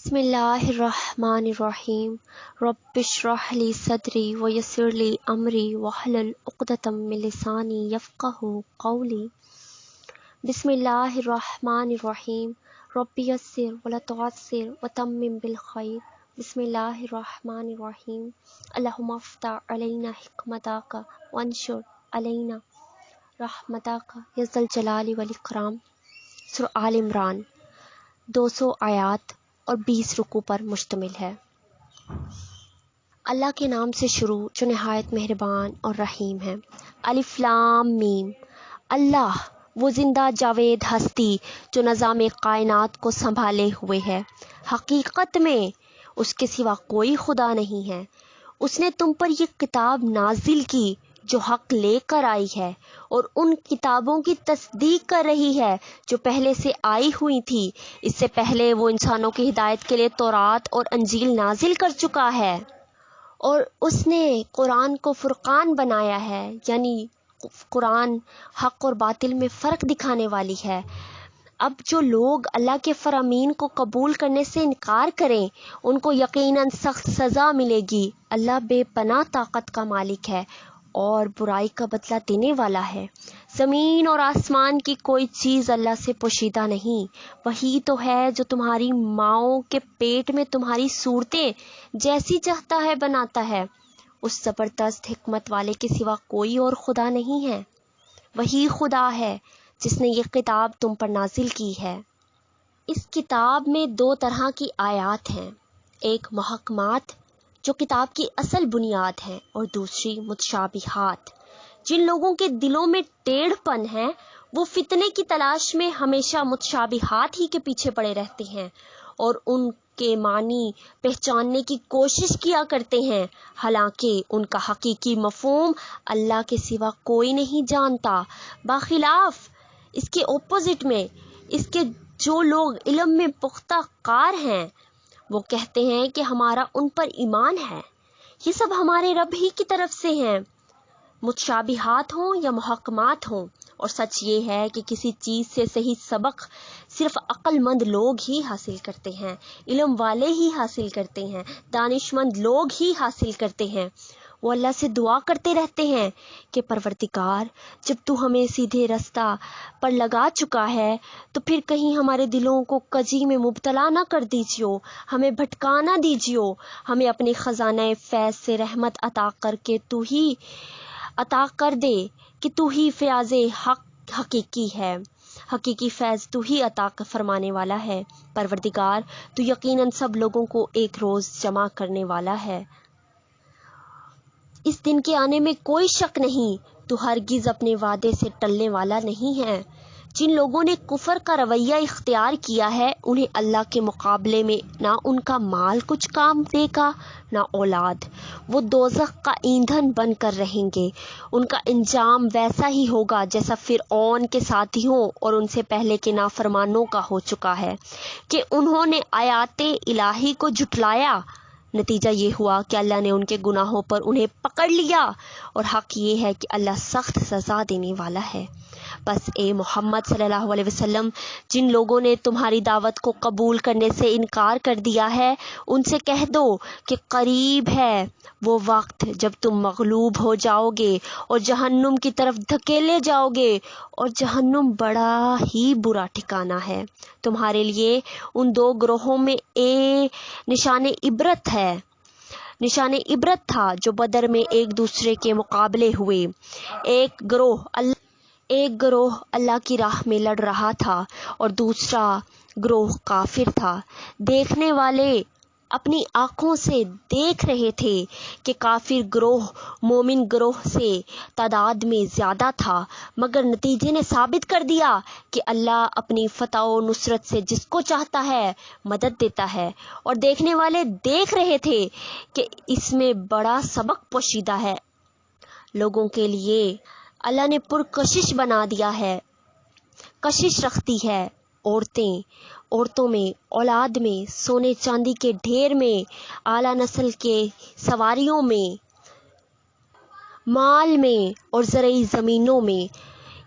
بسم اللہ الرحمن الرحیم رب اشرح لی صدری ویسر لی امری واحلل عقدۃ من لسانی یفقہوا قولی۔ بسم اللہ الرحمن الرحیم رب یسر ولا تعسر وتمم بالخیر۔ بسم اللہ الرحمن الرحیم اللہم افتح علینا حکمتک وانشر علینا رحمتک یا ذا الجلال والاکرام۔ سورہ آل عمران 200 آیات اور 20 رکوع پر مشتمل ہے۔ اللہ کے نام سے شروع جو نہایت مہربان اور رحیم ہے۔ الف لام میم۔ اللہ وہ زندہ جاوید ہستی جو نظام کائنات کو سنبھالے ہوئے ہے۔ حقیقت میں اس کے سوا کوئی خدا نہیں ہے۔ اس نے تم پر یہ کتاب نازل کی جو حق لے کر آئی ہے اور ان کتابوں کی تصدیق کر رہی ہے جو پہلے سے آئی ہوئی تھی۔ اس سے پہلے وہ انسانوں کی ہدایت کے لیے تورات اور انجیل نازل کر چکا ہے، اور اس نے قرآن کو فرقان بنایا ہے، یعنی قرآن حق اور باطل میں فرق دکھانے والی ہے۔ اب جو لوگ اللہ کے فرامین کو قبول کرنے سے انکار کریں ان کو یقیناً سخت سزا ملے گی۔ اللہ بے پناہ طاقت کا مالک ہے اور برائی کا بدلہ دینے والا ہے۔ زمین اور آسمان کی کوئی چیز اللہ سے پوشیدہ نہیں۔ وہی تو ہے جو تمہاری ماؤں کے پیٹ میں تمہاری صورتیں جیسی چاہتا ہے بناتا ہے۔ اس زبردست حکمت والے کے سوا کوئی اور خدا نہیں ہے۔ وہی خدا ہے جس نے یہ کتاب تم پر نازل کی ہے۔ اس کتاب میں 2 طرح کی آیات ہیں، ایک محکمات جو کتاب کی اصل بنیاد ہیں، اور دوسری متشابہات۔ جن لوگوں کے دلوں میں ٹیڑھ پن ہے وہ فتنے کی تلاش میں ہمیشہ متشابہات ہی کے پیچھے پڑے رہتے ہیں اور ان کے معنی پہچاننے کی کوشش کیا کرتے ہیں، حالانکہ ان کا حقیقی مفہوم اللہ کے سوا کوئی نہیں جانتا۔ بخلاف اس کے اپوزٹ میں اس کے جو لوگ علم میں پختہ کار ہیں وہ کہتے ہیں کہ ہمارا ان پر ایمان ہے، یہ سب ہمارے رب ہی کی طرف سے ہیں، متشابہات ہوں یا محکمات ہوں۔ اور سچ یہ ہے کہ کسی چیز سے صحیح سبق صرف عقل مند لوگ ہی حاصل کرتے ہیں، علم والے ہی حاصل کرتے ہیں، دانش مند لوگ ہی حاصل کرتے ہیں۔ وہ اللہ سے دعا کرتے رہتے ہیں کہ پروردگار جب تو ہمیں سیدھے رستہ پر لگا چکا ہے تو پھر کہیں ہمارے دلوں کو کجی میں مبتلا نہ کر دیجیو، ہمیں بھٹکا نہ دیجیو، ہمیں اپنے خزانہ فیض سے رحمت عطا کر کے تو ہی عطا کر دے کہ تو ہی فیاض حق حقیقی ہے، حقیقی فیض تو ہی عطا فرمانے والا ہے۔ پروردگار تو یقیناً سب لوگوں کو ایک روز جمع کرنے والا ہے۔ اس دن کے آنے میں کوئی شک نہیں، تو ہرگز اپنے وعدے سے ٹلنے والا نہیں ہے۔ جن لوگوں نے کفر کا رویہ اختیار کیا ہے انہیں اللہ کے مقابلے میں نہ ان کا مال کچھ کام دے گا نہ اولاد، وہ دوزخ کا ایندھن بن کر رہیں گے۔ ان کا انجام ویسا ہی ہوگا جیسا فرعون کے ساتھیوں اور ان سے پہلے کے نافرمانوں کا ہو چکا ہے کہ انہوں نے آیات الہی کو جھٹلایا۔ نتیجہ یہ ہوا کہ اللہ نے ان کے گناہوں پر انہیں پکڑ لیا، اور حق یہ ہے کہ اللہ سخت سزا دینے والا ہے۔ بس اے محمد صلی اللہ علیہ وسلم، جن لوگوں نے تمہاری دعوت کو قبول کرنے سے انکار کر دیا ہے ان سے کہہ دو کہ قریب ہے وہ وقت جب تم مغلوب ہو جاؤ گے اور جہنم کی طرف دھکیلے جاؤ گے، اور جہنم بڑا ہی برا ٹھکانہ ہے۔ تمہارے لیے ان 2 گروہوں میں نشان عبرت ہے، نشان عبرت تھا جو بدر میں ایک دوسرے کے مقابلے ہوئے۔ ایک گروہ اللہ کی راہ میں لڑ رہا تھا اور دوسرا گروہ کافر تھا۔ دیکھنے والے اپنی آنکھوں سے دیکھ رہے تھے کہ کافر گروہ مومن گروہ سے تعداد میں زیادہ تھا، مگر نتیجے نے ثابت کر دیا کہ اللہ اپنی فتح و نصرت سے جس کو چاہتا ہے مدد دیتا ہے، اور دیکھنے والے دیکھ رہے تھے کہ اس میں بڑا سبق پوشیدہ ہے۔ لوگوں کے لیے اللہ نے پرکشش بنا دیا ہے، کشش رکھتی ہے عورتوں میں، اولاد میں، سونے چاندی کے ڈھیر میں، اعلیٰ نسل کے سواریوں میں، مال میں اور زرعی زمینوں میں۔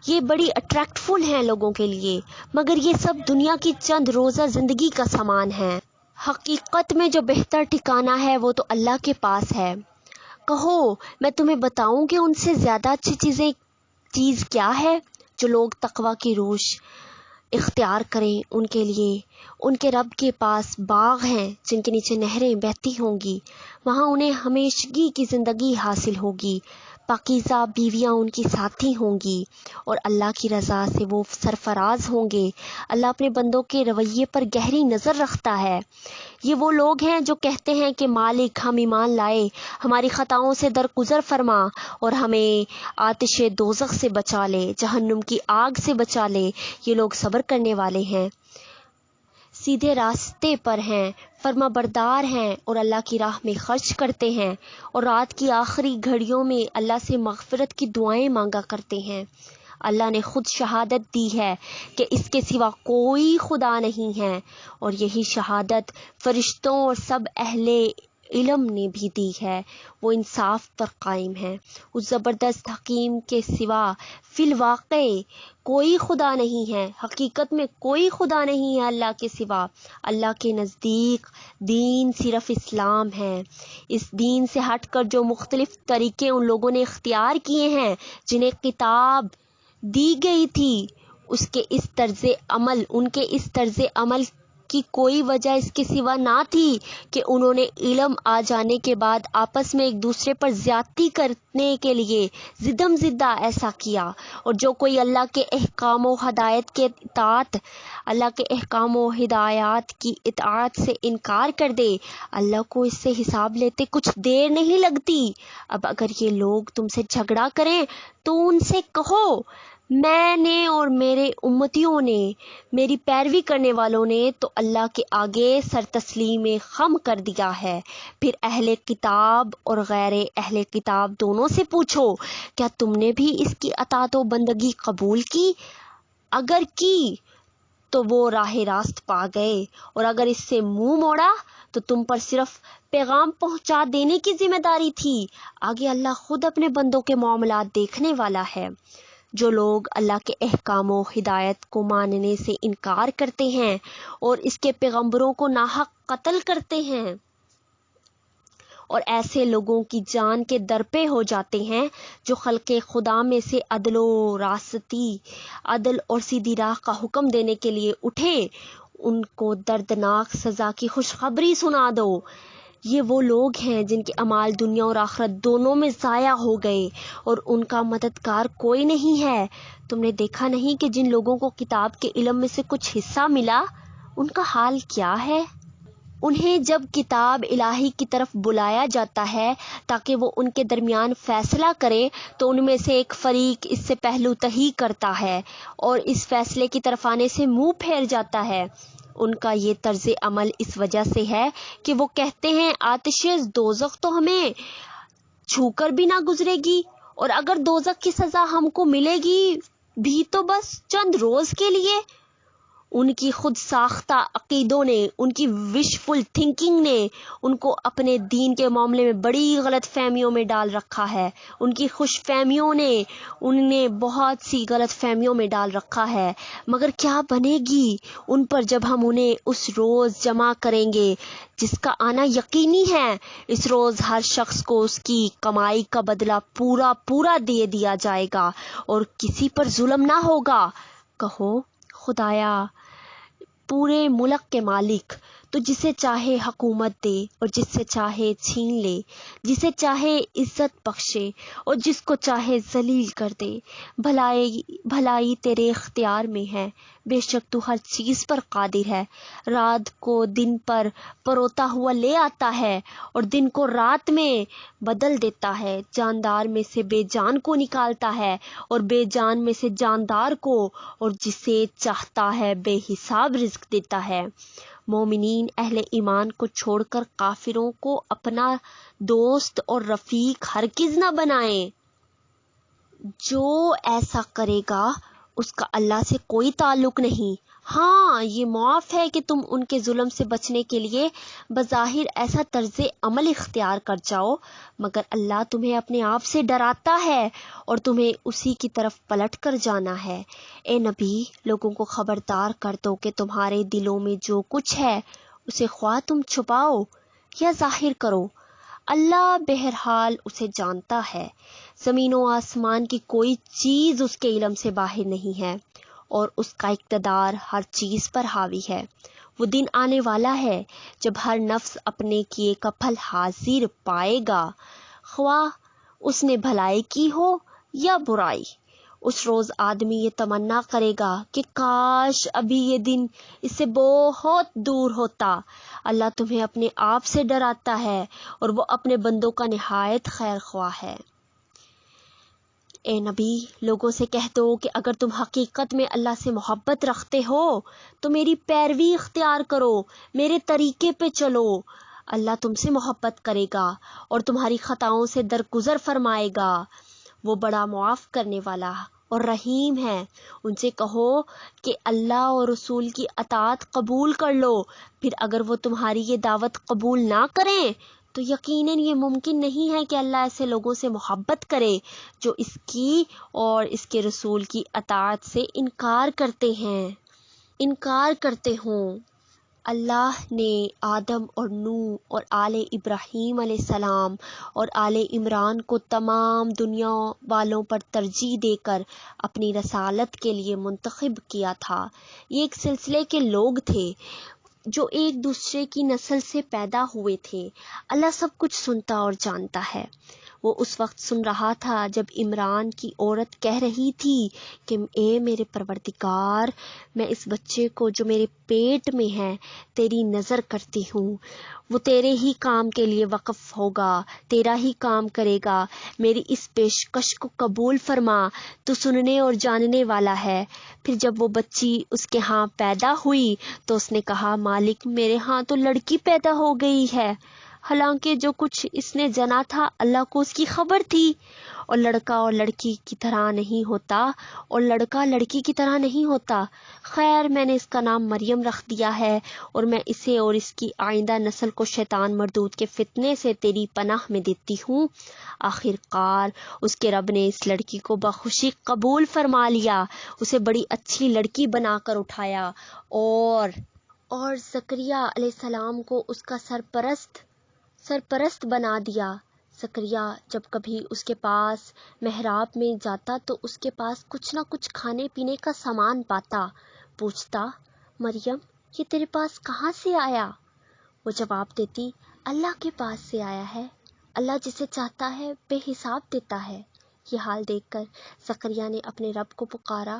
یہ بڑی اٹریکٹفل ہیں لوگوں کے لیے، مگر یہ سب دنیا کی چند روزہ زندگی کا سامان ہے۔ حقیقت میں جو بہتر ٹھکانہ ہے وہ تو اللہ کے پاس ہے۔ کہو میں تمہیں بتاؤں کہ ان سے زیادہ اچھی چیز کیا ہے؟ جو لوگ تقوی کی روش اختیار کریں ان کے لیے ان کے رب کے پاس باغ ہیں جن کے نیچے نہریں بہتی ہوں گی، وہاں انہیں ہمیشگی کی زندگی حاصل ہوگی، پاکیزہ بیویاں ان کی ساتھی ہوں گی اور اللہ کی رضا سے وہ سرفراز ہوں گے۔ اللہ اپنے بندوں کے رویے پر گہری نظر رکھتا ہے۔ یہ وہ لوگ ہیں جو کہتے ہیں کہ مالک ہم ایمان لائے، ہماری خطاؤں سے درگزر فرما اور ہمیں آتش دوزخ سے بچا لے، جہنم کی آگ سے بچا لے۔ یہ لوگ صبر کرنے والے ہیں، سیدھے راستے پر ہیں، فرما بردار ہیں اور اللہ کی راہ میں خرچ کرتے ہیں اور رات کی آخری گھڑیوں میں اللہ سے مغفرت کی دعائیں مانگا کرتے ہیں۔ اللہ نے خود شہادت دی ہے کہ اس کے سوا کوئی خدا نہیں ہے، اور یہی شہادت فرشتوں اور سب اہل علم نے بھی دی ہے۔ وہ انصاف پر قائم ہے۔ اس زبردست حکیم کے سوا فی الواقع کوئی خدا نہیں ہے، حقیقت میں کوئی خدا نہیں ہے اللہ کے سوا۔ اللہ کے نزدیک دین صرف اسلام ہے۔ اس دین سے ہٹ کر جو مختلف طریقے ان لوگوں نے اختیار کیے ہیں جنہیں کتاب دی گئی تھی، ان کے اس طرز عمل کی کوئی وجہ اس کے سوا نہ تھی کہ انہوں نے علم آ جانے کے بعد آپس میں ایک دوسرے پر زیادتی کرنے کے لیے زدم زدہ ایسا کیا۔ اور جو کوئی اللہ کے احکام و ہدایات کی اطاعت سے انکار کر دے، اللہ کو اس سے حساب لیتے کچھ دیر نہیں لگتی۔ اب اگر یہ لوگ تم سے جھگڑا کریں تو ان سے کہو میں نے اور میرے امتیوں نے، میری پیروی کرنے والوں نے تو اللہ کے آگے سر تسلیم خم کر دیا ہے۔ پھر اہل کتاب اور غیر اہل کتاب دونوں سے پوچھو، کیا تم نے بھی اس کی اطاعت و بندگی قبول کی؟ اگر کی تو وہ راہ راست پا گئے، اور اگر اس سے منہ موڑا تو تم پر صرف پیغام پہنچا دینے کی ذمہ داری تھی۔ آگے اللہ خود اپنے بندوں کے معاملات دیکھنے والا ہے۔ جو لوگ اللہ کے احکام و ہدایت کو ماننے سے انکار کرتے ہیں اور اس کے پیغمبروں کو ناحق قتل کرتے ہیں اور ایسے لوگوں کی جان کے درپے ہو جاتے ہیں جو خلق خدا میں سے عدل اور سیدھی راہ کا حکم دینے کے لیے اٹھے، ان کو دردناک سزا کی خوشخبری سنا دو۔ یہ وہ لوگ ہیں جن کے اعمال دنیا اور آخرت دونوں میں ضائع ہو گئے اور ان کا مددگار کوئی نہیں ہے۔ تم نے دیکھا نہیں کہ جن لوگوں کو کتاب کے علم میں سے کچھ حصہ ملا ان کا حال کیا ہے؟ انہیں جب کتاب الہی کی طرف بلایا جاتا ہے تاکہ وہ ان کے درمیان فیصلہ کرے تو ان میں سے ایک فریق اس سے پہلو تہی کرتا ہے اور اس فیصلے کی طرف آنے سے منہ پھیر جاتا ہے۔ ان کا یہ طرز عمل اس وجہ سے ہے کہ وہ کہتے ہیں آتش دوزخ تو ہمیں چھو کر بھی نہ گزرے گی، اور اگر دوزخ کی سزا ہم کو ملے گی بھی تو بس چند روز کے لیے۔ ان کی خود ساختہ عقیدوں نے، ان کی وشفل تھنکنگ نے ان کو اپنے دین کے معاملے میں بڑی غلط فہمیوں میں ڈال رکھا ہے۔ ان کی خوش فہمیوں نے انہیں بہت سی غلط فہمیوں میں ڈال رکھا ہے۔ مگر کیا بنے گی ان پر جب ہم انہیں اس روز جمع کریں گے جس کا آنا یقینی ہے۔ اس روز ہر شخص کو اس کی کمائی کا بدلہ پورا دے دیا جائے گا اور کسی پر ظلم نہ ہوگا۔ کہو خدایا پورے ملک کے مالک، تو جسے چاہے حکومت دے اور جس سے چاہے چھین لے، جسے چاہے عزت بخشے اور جس کو چاہے ذلیل کر دے۔ بھلائی تیرے اختیار میں ہے، بے شک تو ہر چیز پر قادر ہے۔ رات کو دن پر پروتا ہوا لے آتا ہے اور دن کو رات میں بدل دیتا ہے، جاندار میں سے بے جان کو نکالتا ہے اور بے جان میں سے جاندار کو، اور جسے چاہتا ہے بے حساب رزق دیتا ہے۔ مومنین اہل ایمان کو چھوڑ کر کافروں کو اپنا دوست اور رفیق ہرگز نہ بنائیں۔ جو ایسا کرے گا اس کا اللہ سے کوئی تعلق نہیں۔ ہاں یہ معاف ہے کہ تم ان کے ظلم سے بچنے کے لیے بظاہر ایسا طرز عمل اختیار کر جاؤ، مگر اللہ تمہیں اپنے آپ سے ڈراتا ہے اور تمہیں اسی کی طرف پلٹ کر جانا ہے۔ اے نبی، لوگوں کو خبردار کر دو کہ تمہارے دلوں میں جو کچھ ہے اسے خواہ تم چھپاؤ یا ظاہر کرو، اللہ بہرحال اسے جانتا ہے۔ زمین و آسمان کی کوئی چیز اس کے علم سے باہر نہیں ہے، اور اس کا اقتدار ہر چیز پر حاوی ہے۔ وہ دن آنے والا ہے جب ہر نفس اپنے کیے کا پھل حاضر پائے گا، خواہ اس نے بھلائی کی ہو یا برائی۔ اس روز آدمی یہ تمنا کرے گا کہ کاش ابھی یہ دن اس سے بہت دور ہوتا۔ اللہ تمہیں اپنے آپ سے ڈراتا ہے اور وہ اپنے بندوں کا نہایت خیر خواہ ہے۔ اے نبی، لوگوں سے کہہ دو کہ اگر تم حقیقت میں اللہ سے محبت رکھتے ہو تو میری پیروی اختیار کرو، میرے طریقے پہ چلو۔ اللہ تم سے محبت کرے گا اور تمہاری خطاؤں سے درگزر فرمائے گا۔ وہ بڑا معاف کرنے والا اور رحیم ہے۔ ان سے کہو کہ اللہ اور رسول کی اطاعت قبول کر لو، پھر اگر وہ تمہاری یہ دعوت قبول نہ کریں تو یقیناً یہ ممکن نہیں ہے کہ اللہ ایسے لوگوں سے محبت کرے جو اس کی اور اس کے رسول کی اطاعت سے انکار کرتے ہوں۔ اللہ نے آدم اور نوح اور آل ابراہیم علیہ السلام اور آل عمران کو تمام دنیا والوں پر ترجیح دے کر اپنی رسالت کے لیے منتخب کیا تھا۔ یہ ایک سلسلے کے لوگ تھے جو ایک دوسرے کی نسل سے پیدا ہوئے تھے۔ اللہ سب کچھ سنتا اور جانتا ہے۔ وہ اس وقت سن رہا تھا جب عمران کی عورت کہہ رہی تھی کہ اے میرے پروردگار، میں اس بچے کو جو میرے پیٹ میں ہے تیری نظر کرتی ہوں، وہ تیرے ہی کام کے لیے وقف ہوگا، تیرا ہی کام کرے گا، میری اس پیشکش کو قبول فرما، تو سننے اور جاننے والا ہے۔ پھر جب وہ بچی اس کے ہاں پیدا ہوئی تو اس نے کہا، مالک میرے ہاں تو لڑکی پیدا ہو گئی ہے، حالانکہ جو کچھ اس نے جنا تھا اللہ کو اس کی خبر تھی، اور لڑکا اور لڑکی کی طرح نہیں ہوتا اور لڑکا لڑکی کی طرح نہیں ہوتا۔ خیر، میں نے اس کا نام مریم رکھ دیا ہے، اور میں اسے اور اس کی آئندہ نسل کو شیطان مردود کے فتنے سے تیری پناہ میں دیتی ہوں۔ آخر کار اس کے رب نے اس لڑکی کو بخوشی قبول فرما لیا، اسے بڑی اچھی لڑکی بنا کر اٹھایا اور زکریا علیہ السلام کو اس کا سرپرست بنا دیا۔ زکریا جب کبھی اس کے پاس محراب میں جاتا تو اس کے پاس کچھ نہ کچھ کھانے پینے کا سامان پاتا۔ پوچھتا، مریم یہ تیرے پاس کہاں سے آیا؟ وہ جواب دیتی، اللہ کے پاس سے آیا ہے، اللہ جسے چاہتا ہے بے حساب دیتا ہے۔ یہ حال دیکھ کر زکریا نے اپنے رب کو پکارا،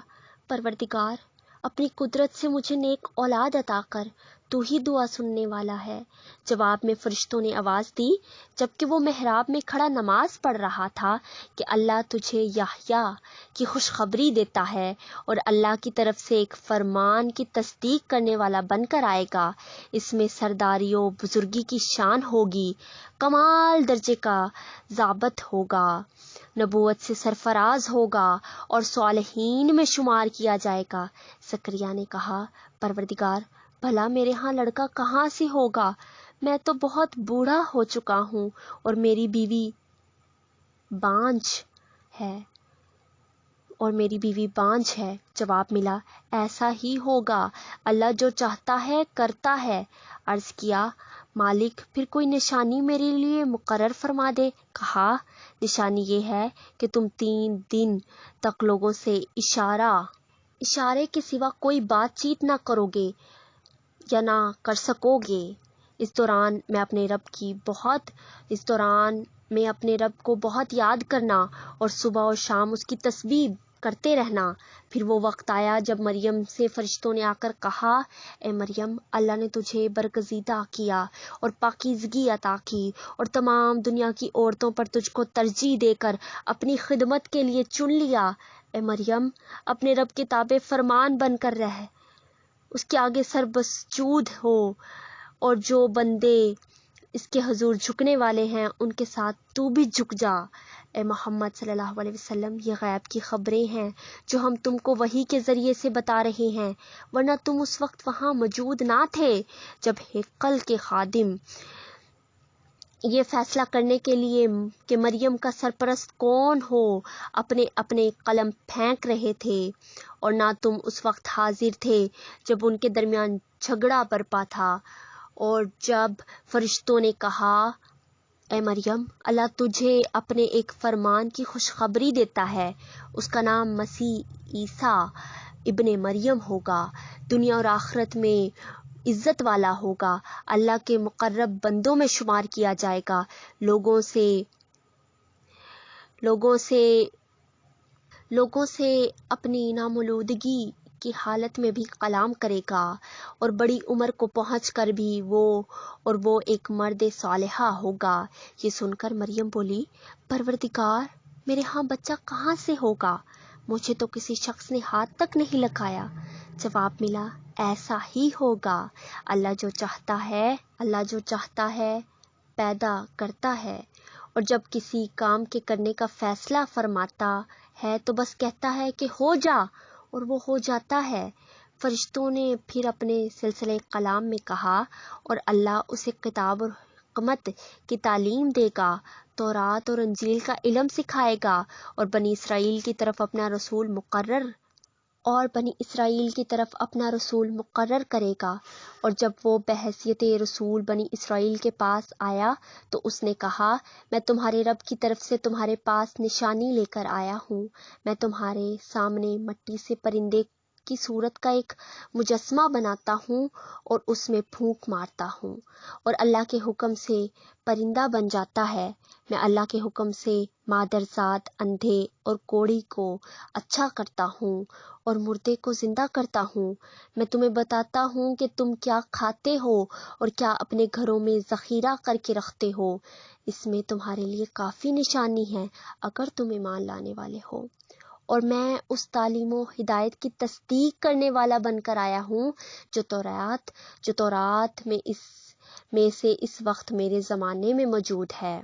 پروردگار، اپنی قدرت سے مجھے نیک اولاد عطا کر، تو ہی دعا سننے والا ہے۔ جواب میں فرشتوں نے آواز دی جبکہ وہ محراب میں کھڑا نماز پڑھ رہا تھا کہ اللہ تجھے یحییٰ کی خوشخبری دیتا ہے اور اللہ کی طرف سے ایک فرمان کی تصدیق کرنے والا بن کر آئے گا۔ اس میں سرداری و بزرگی کی شان ہوگی، کمال درجے کا ضابط ہوگا، نبوت سے سرفراز ہوگا اور صالحین میں شمار کیا جائے گا۔ زکریا نے کہا، پروردگار، بھلا میرے ہاں لڑکا کہاں سے ہوگا؟ میں تو بہت بوڑھا ہو چکا ہوں اور میری بیوی بانجھ ہے۔ جواب ملا، ایسا ہی ہوگا، اللہ جو چاہتا ہے کرتا ہے۔ عرض کیا، مالک پھر کوئی نشانی میرے لیے مقرر فرما دے۔ کہا، نشانی یہ ہے کہ تم 3 دن تک لوگوں سے اشارے کے سوا کوئی بات چیت نہ کرو گے یا نہ کر سکو گے۔ اس دوران میں اپنے رب کو بہت یاد کرنا اور صبح اور شام اس کی تسبیح کرتے رہنا۔ پھر وہ وقت آیا جب مریم سے فرشتوں نے آ کر کہا، اے مریم، اللہ نے تجھے برگزیدہ کیا اور پاکیزگی عطا کی اور تمام دنیا کی عورتوں پر تجھ کو ترجیح دے کر اپنی خدمت کے لیے چن لیا۔ اے مریم، اپنے رب کے تابع فرمان بن کر رہ، اس کے آگے سر بسجود ہو، اور جو بندے اس کے حضور جھکنے والے ہیں ان کے ساتھ تو بھی جھک جا۔ اے محمد صلی اللہ علیہ وسلم، یہ غیب کی خبریں ہیں جو ہم تم کو وحی کے ذریعے سے بتا رہے ہیں، ورنہ تم اس وقت وہاں موجود نہ تھے جب ہیکل کے خادم یہ فیصلہ کرنے کے لیے کہ مریم کا سرپرست کون ہو اپنے قلم پھینک رہے تھے، اور نہ تم اس وقت حاضر تھے جب ان کے درمیان جھگڑا برپا تھا، اور جب فرشتوں نے کہا اے مریم، اللہ تجھے اپنے ایک فرمان کی خوشخبری دیتا ہے، اس کا نام مسیح عیسیٰ ابن مریم ہوگا، دنیا اور آخرت میں عزت والا ہوگا، اللہ کے مقرب بندوں میں شمار کیا جائے گا، لوگوں سے اپنی نامولودگی کی حالت میں بھی کلام کرے گا، اور بڑی عمر کو پہنچ کر بھی وہ ایک مرد صالحہ ہوگا۔ یہ سن کر مریم بولی، پروردگار، میرے ہاں بچہ کہاں سے ہوگا؟ مجھے تو کسی شخص نے ہاتھ تک نہیں لگایا۔ جواب ملا، ایسا ہی ہوگا، اللہ جو چاہتا ہے پیدا کرتا ہے، اور جب کسی کام کے کرنے کا فیصلہ فرماتا ہے تو بس کہتا ہے کہ ہو جا، اور وہ ہو جاتا ہے۔ فرشتوں نے پھر اپنے سلسلہ کلام میں کہا، اور اللہ اسے کتاب اور حکمت کی تعلیم دے گا، تورات اور انجیل کا علم سکھائے گا، اور بنی اسرائیل کی طرف اپنا رسول مقرر کرے گا۔ اور جب وہ بحیثیت رسول بنی اسرائیل کے پاس آیا تو اس نے کہا، میں تمہارے رب کی طرف سے تمہارے پاس نشانی لے کر آیا ہوں، میں تمہارے سامنے مٹی سے پرندے کی صورت کا ایک مجسمہ بناتا ہوں اور اس میں پھونک مارتا ہوں، اور اللہ کے حکم سے پرندہ بن جاتا ہے۔ میں اللہ کے حکم سے مادرزاد، اندھے اور کوڑی کو اچھا کرتا ہوں اور مردے کو زندہ کرتا ہوں۔ میں تمہیں بتاتا ہوں کہ تم کیا کھاتے ہو اور کیا اپنے گھروں میں ذخیرہ کر کے رکھتے ہو، اس میں تمہارے لیے کافی نشانی ہے اگر تم ایمان لانے والے ہو۔ اور میں اس تعلیم و ہدایت کی تصدیق کرنے والا بن کر آیا ہوں جو تورات میں سے اس وقت میرے زمانے میں موجود ہے،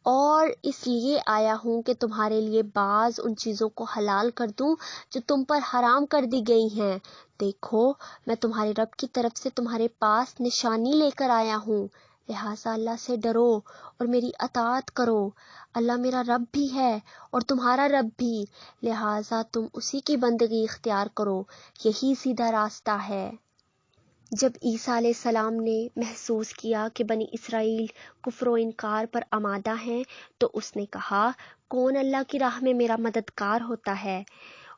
اور اس لیے آیا ہوں کہ تمہارے لیے بعض ان چیزوں کو حلال کر دوں جو تم پر حرام کر دی گئی ہیں۔ دیکھو، میں تمہارے رب کی طرف سے تمہارے پاس نشانی لے کر آیا ہوں، لہٰذا اللہ سے ڈرو اور میری اطاعت کرو۔ اللہ میرا رب بھی ہے اور تمہارا رب بھی، لہٰذا تم اسی کی بندگی اختیار کرو، یہی سیدھا راستہ ہے۔ جب عیسیٰ علیہ السلام نے محسوس کیا کہ بنی اسرائیل کفر و انکار پر آمادہ ہیں تو اس نے کہا، کون اللہ کی راہ میں میرا مددگار ہوتا ہے؟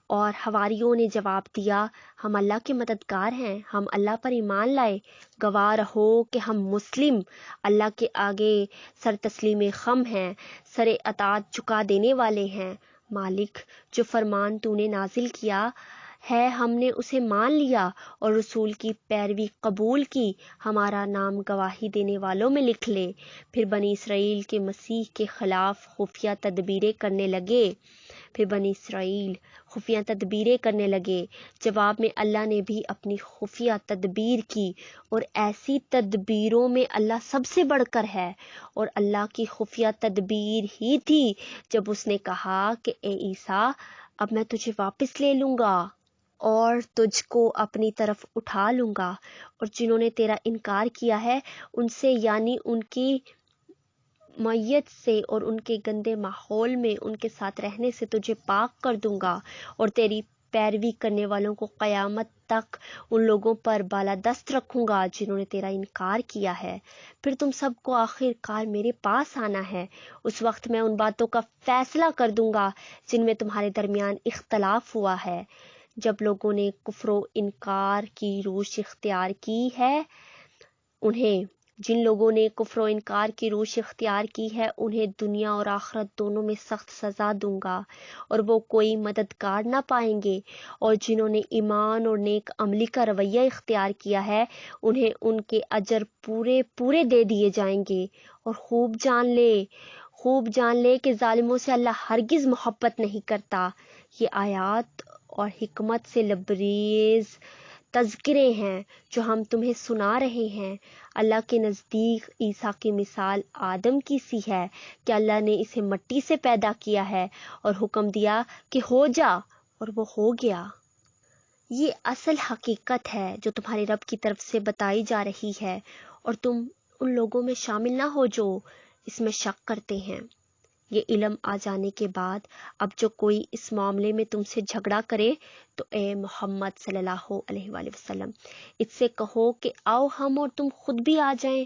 اور حواریوں نے جواب دیا، ہم اللہ کے مددگار ہیں، ہم اللہ پر ایمان لائے، گواہ رہو کہ ہم مسلم اللہ کے آگے سر تسلیم خم ہیں، سر اطاعت جھکا دینے والے ہیں۔ مالک، جو فرمان تو نے نازل کیا ہے ہم نے اسے مان لیا اور رسول کی پیروی قبول کی، ہمارا نام گواہی دینے والوں میں لکھ لے۔ پھر بنی اسرائیل کے مسیح کے خلاف خفیہ تدبیریں کرنے لگے۔ جواب میں اللہ نے بھی اپنی خفیہ تدبیر کی، اور ایسی تدبیروں میں اللہ سب سے بڑھ کر ہے، اور اللہ کی خفیہ تدبیر ہی تھی جب اس نے کہا کہ اے عیسیٰ، اب میں تجھے واپس لے لوں گا اور تجھ کو اپنی طرف اٹھا لوں گا، اور جنہوں نے تیرا انکار کیا ہے ان سے، یعنی ان کی معیت سے اور ان کے گندے ماحول میں ان کے ساتھ رہنے سے تجھے پاک کر دوں گا، اور تیری پیروی کرنے والوں کو قیامت تک ان لوگوں پر بالادست رکھوں گا جنہوں نے تیرا انکار کیا ہے۔ پھر تم سب کو آخر کار میرے پاس آنا ہے، اس وقت میں ان باتوں کا فیصلہ کر دوں گا جن میں تمہارے درمیان اختلاف ہوا ہے۔ جب لوگوں نے کفر و انکار کی روش اختیار کی ہے انہیں دنیا اور آخرت دونوں میں سخت سزا دوں گا، اور وہ کوئی مددگار نہ پائیں گے، اور جنہوں نے ایمان اور نیک عملی کا رویہ اختیار کیا ہے انہیں ان کے اجر پورے دے دیے جائیں گے۔ اور خوب جان لے کہ ظالموں سے اللہ ہرگز محبت نہیں کرتا۔ یہ آیات اور حکمت سے لبریز تذکرے ہیں جو ہم تمہیں سنا رہے ہیں۔ اللہ کے نزدیک عیسیٰ کی مثال آدم کی سی ہے کہ اللہ نے اسے مٹی سے پیدا کیا ہے اور حکم دیا کہ ہو جا، اور وہ ہو گیا۔ یہ اصل حقیقت ہے جو تمہارے رب کی طرف سے بتائی جا رہی ہے، اور تم ان لوگوں میں شامل نہ ہو جو اس میں شک کرتے ہیں۔ یہ علم آ جانے کے بعد اب جو کوئی اس معاملے میں تم سے جھگڑا کرے تو اے محمد صلی اللہ علیہ وآلہ وسلم اس سے کہو کہ آؤ ہم اور تم خود بھی آ جائیں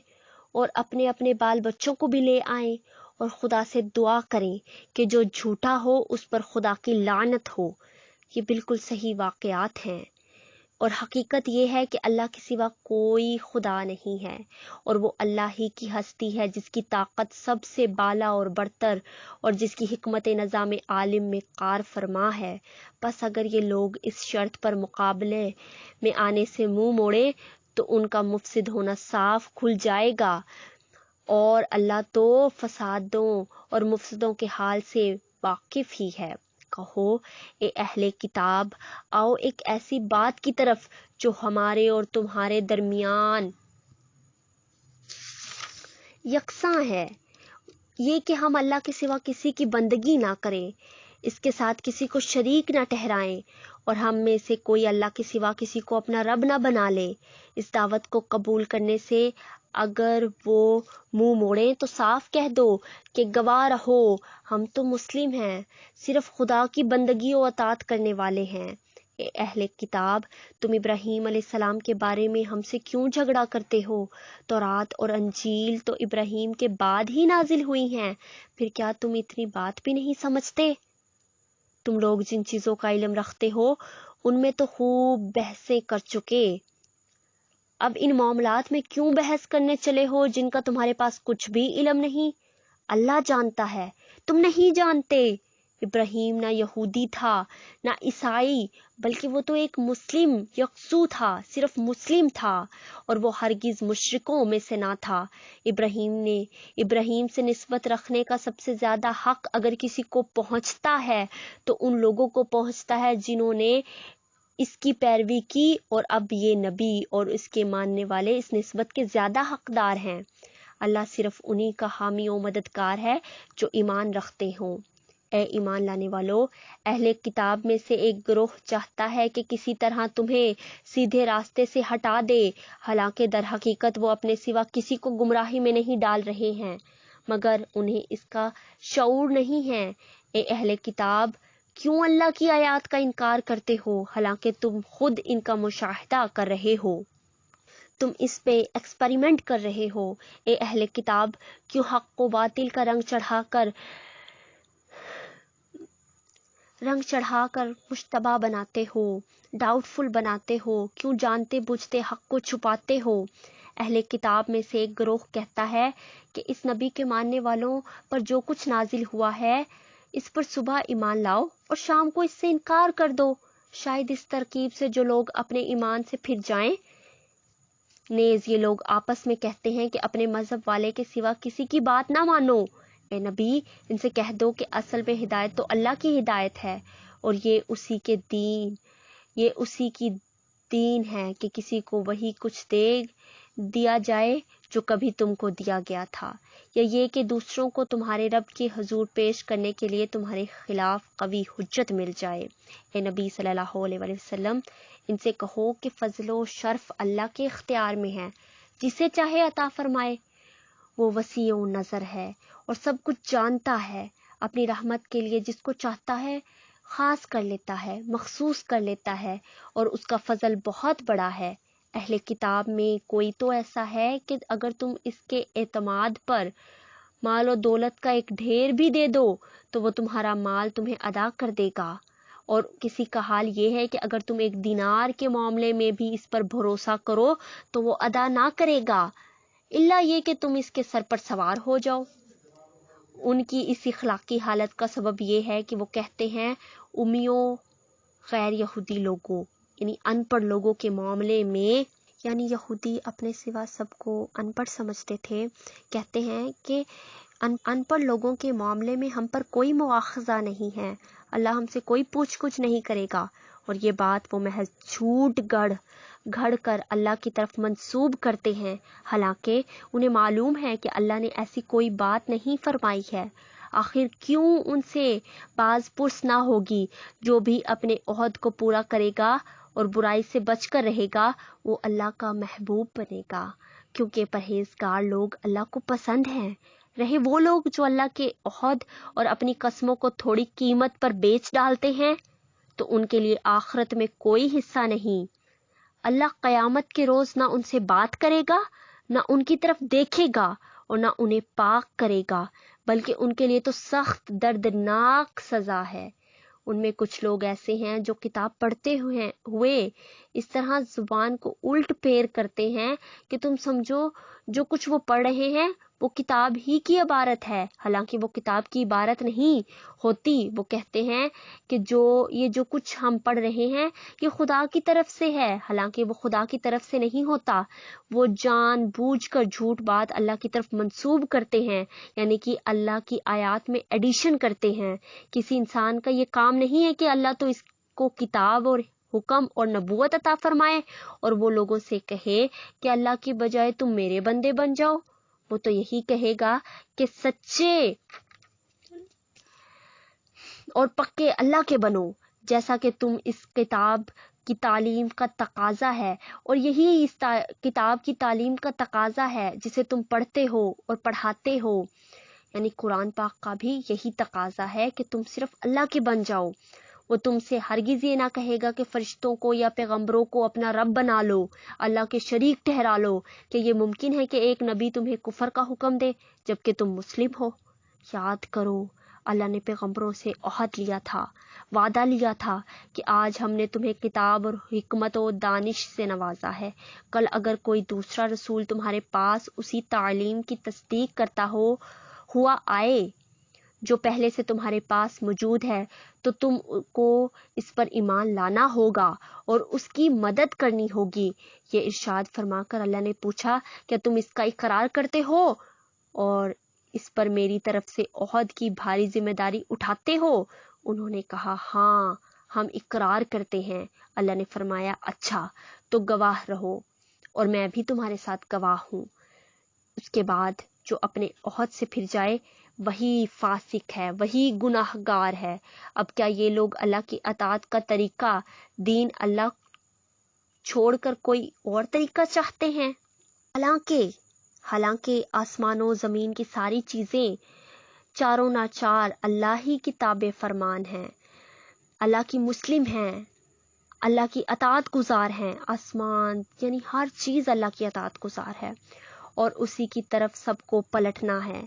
اور اپنے اپنے بال بچوں کو بھی لے آئیں اور خدا سے دعا کریں کہ جو جھوٹا ہو اس پر خدا کی لعنت ہو۔ یہ بالکل صحیح واقعات ہیں، اور حقیقت یہ ہے کہ اللہ کے سوا کوئی خدا نہیں ہے، اور وہ اللہ ہی کی ہستی ہے جس کی طاقت سب سے بالا اور برتر اور جس کی حکمت نظام عالم میں کار فرما ہے۔ بس اگر یہ لوگ اس شرط پر مقابلے میں آنے سے منہ موڑے تو ان کا مفسد ہونا صاف کھل جائے گا، اور اللہ تو فسادوں اور مفسدوں کے حال سے واقف ہی ہے۔ کہو اے اہل کتاب، آؤ ایک ایسی بات کی طرف جو ہمارے اور تمہارے درمیان یکساں ہے، یہ کہ ہم اللہ کے سوا کسی کی بندگی نہ کریں، اس کے ساتھ کسی کو شریک نہ ٹھہرائیں، اور ہم میں سے کوئی اللہ کے سوا کسی کو اپنا رب نہ بنا لے۔ اس دعوت کو قبول کرنے سے اگر وہ منہ موڑیں تو صاف کہہ دو کہ گواہ رہو ہم تو مسلم ہیں، صرف خدا کی بندگی و اطاعت کرنے والے ہیں۔ اے اہل کتاب، تم ابراہیم علیہ السلام کے بارے میں ہم سے کیوں جھگڑا کرتے ہو؟ تورات اور انجیل تو ابراہیم کے بعد ہی نازل ہوئی ہیں، پھر کیا تم اتنی بات بھی نہیں سمجھتے؟ تم لوگ جن چیزوں کا علم رکھتے ہو ان میں تو خوب بحثیں کر چکے، اب ان معاملات میں کیوں بحث کرنے چلے ہو جن کا تمہارے پاس کچھ بھی علم نہیں؟ اللہ جانتا ہے، تم نہیں جانتے۔ ابراہیم نہ یہودی تھا نہ عیسائی، بلکہ وہ تو ایک مسلم یکسو تھا، صرف مسلم تھا، اور وہ ہرگز مشرکوں میں سے نہ تھا۔ ابراہیم سے نسبت رکھنے کا سب سے زیادہ حق اگر کسی کو پہنچتا ہے تو ان لوگوں کو پہنچتا ہے جنہوں نے اس کی پیروی کی، اور اب یہ نبی اور اس کے ماننے والے اس نسبت کے زیادہ حقدار ہیں۔ اللہ صرف انہی کا حامی و مددگار ہے جو ایمان رکھتے ہوں۔ اے ایمان لانے والو، اہل کتاب میں سے ایک گروہ چاہتا ہے کہ کسی طرح تمہیں سیدھے راستے سے ہٹا دے، حالانکہ در حقیقت وہ اپنے سوا کسی کو گمراہی میں نہیں ڈال رہے ہیں مگر انہیں اس کا شعور نہیں ہے۔ اے اہل کتاب، کیوں اللہ کی آیات کا انکار کرتے ہو حالانکہ تم خود ان کا مشاہدہ کر رہے ہو؟ تم اس پہ ایکسپیریمنٹ کر رہے ہو۔ اے اہل کتاب، کیوں حق و باطل کا رنگ چڑھا کر مشتبہ بناتے ہو، ڈاؤٹ فل بناتے ہو؟ کیوں جانتے بوجھتے حق کو چھپاتے ہو؟ اہل کتاب میں سے ایک گروہ کہتا ہے کہ اس نبی کے ماننے والوں پر جو کچھ نازل ہوا ہے اس پر صبح ایمان لاؤ اور شام کو اس سے انکار کر دو، شاید اس ترکیب سے جو لوگ اپنے ایمان سے پھر جائیں۔ نیز یہ لوگ آپس میں کہتے ہیں کہ اپنے مذہب والے کے سوا کسی کی بات نہ مانو۔ اے نبی، ان سے کہہ دو کہ اصل میں ہدایت تو اللہ کی ہدایت ہے، اور یہ اسی کی دین ہے کہ کسی کو وہی کچھ دے دیا جائے جو کبھی تم کو دیا گیا تھا، یا یہ کہ دوسروں کو تمہارے رب کے حضور پیش کرنے کے لیے تمہارے خلاف قوی حجت مل جائے۔ اے نبی صلی اللہ علیہ وآلہ وسلم، ان سے کہو کہ فضل و شرف اللہ کے اختیار میں ہے، جسے چاہے عطا فرمائے، وہ وسیع نظر ہے اور سب کچھ جانتا ہے، اپنی رحمت کے لیے جس کو چاہتا ہے خاص کر لیتا ہے، مخصوص کر لیتا ہے، اور اس کا فضل بہت بڑا ہے۔ اہل کتاب میں کوئی تو ایسا ہے کہ اگر تم اس کے اعتماد پر مال و دولت کا ایک ڈھیر بھی دے دو تو وہ تمہارا مال تمہیں ادا کر دے گا، اور کسی کا حال یہ ہے کہ اگر تم ایک دینار کے معاملے میں بھی اس پر بھروسہ کرو تو وہ ادا نہ کرے گا، الا یہ کہ تم اس کے سر پر سوار ہو جاؤ۔ ان کی اس اخلاقی حالت کا سبب یہ ہے کہ وہ کہتے ہیں امیوں غیر یہودی لوگوں یعنی ان پڑھ لوگوں کے معاملے میں، یعنی یہودی اپنے سوا سب کو ان پڑھ سمجھتے تھے، کہتے ہیں کہ ان پڑھ لوگوں کے معاملے میں ہم پر کوئی مواخذہ نہیں ہے، اللہ ہم سے کوئی پوچھ گچھ نہیں کرے گا، اور یہ بات وہ محض جھوٹ گھڑ کر اللہ کی طرف منسوب کرتے ہیں، حالانکہ انہیں معلوم ہے کہ اللہ نے ایسی کوئی بات نہیں فرمائی ہے۔ آخر کیوں ان سے باز پرس نہ ہوگی؟ جو بھی اپنے عہد کو پورا کرے گا اور برائی سے بچ کر رہے گا وہ اللہ کا محبوب بنے گا، کیونکہ پرہیزگار لوگ اللہ کو پسند ہیں۔ رہے وہ لوگ جو اللہ کے عہد اور اپنی قسموں کو تھوڑی قیمت پر بیچ ڈالتے ہیں تو ان کے لیے آخرت میں کوئی حصہ نہیں۔ اللہ قیامت کے روز نہ ان سے بات کرے گا، نہ ان کی طرف دیکھے گا اور نہ انہیں پاک کرے گا، بلکہ ان کے لیے تو سخت دردناک سزا ہے۔ ان میں کچھ لوگ ایسے ہیں جو کتاب پڑھتے ہوئے اس طرح زبان کو الٹ پھیر کرتے ہیں کہ تم سمجھو جو کچھ وہ پڑھ رہے ہیں وہ کتاب ہی کی عبارت ہے، حالانکہ وہ کتاب کی عبارت نہیں ہوتی۔ وہ کہتے ہیں کہ جو کچھ ہم پڑھ رہے ہیں یہ خدا کی طرف سے ہے، حالانکہ وہ خدا کی طرف سے نہیں ہوتا۔ وہ جان بوجھ کر جھوٹ بات اللہ کی طرف منسوب کرتے ہیں، یعنی کہ اللہ کی آیات میں ایڈیشن کرتے ہیں۔ کسی انسان کا یہ کام نہیں ہے کہ اللہ تو اس کو کتاب اور حکم اور نبوت عطا فرمائے اور وہ لوگوں سے کہے کہ اللہ کی بجائے تم میرے بندے بن جاؤ۔ وہ تو یہی کہے گا کہ سچے اور پکے اللہ کے بنو، جیسا کہ تم اس کتاب کی تعلیم کا تقاضا ہے، اور یہی اس کتاب کی تعلیم کا تقاضا ہے جسے تم پڑھتے ہو اور پڑھاتے ہو۔ یعنی قرآن پاک کا بھی یہی تقاضا ہے کہ تم صرف اللہ کے بن جاؤ۔ وہ تم سے ہرگز یہ نہ کہے گا کہ فرشتوں کو یا پیغمبروں کو اپنا رب بنا لو، اللہ کے شریک ٹھہرا لو، کہ یہ ممکن ہے کہ ایک نبی تمہیں کفر کا حکم دے جبکہ تم مسلم ہو۔ یاد کرو اللہ نے پیغمبروں سے عہد لیا تھا، وعدہ لیا تھا کہ آج ہم نے تمہیں کتاب اور حکمت و دانش سے نوازا ہے، کل اگر کوئی دوسرا رسول تمہارے پاس اسی تعلیم کی تصدیق کرتا ہوا آئے جو پہلے سے تمہارے پاس موجود ہے تو تم کو اس پر ایمان لانا ہوگا اور اس کی مدد کرنی ہوگی۔ یہ ارشاد فرما کر اللہ نے پوچھا کیا تم اس کا اقرار کرتے ہو اور اس پر میری طرف سے عہد کی بھاری ذمہ داری اٹھاتے ہو؟ انہوں نے کہا ہاں ہم اقرار کرتے ہیں۔ اللہ نے فرمایا اچھا تو گواہ رہو اور میں بھی تمہارے ساتھ گواہ ہوں۔ اس کے بعد جو اپنے عہد سے پھر جائے وہی فاسق ہے، وہی گناہ گار ہے۔ اب کیا یہ لوگ اللہ کی اطاعت کا طریقہ دین اللہ چھوڑ کر کوئی اور طریقہ چاہتے ہیں؟ حالانکہ آسمان و زمین کی ساری چیزیں چاروں ناچار اللہ ہی کی تابع فرمان ہیں، اللہ کی مسلم ہیں، اللہ کی اطاعت گزار ہیں۔ آسمان یعنی ہر چیز اللہ کی اطاعت گزار ہے اور اسی کی طرف سب کو پلٹنا ہے۔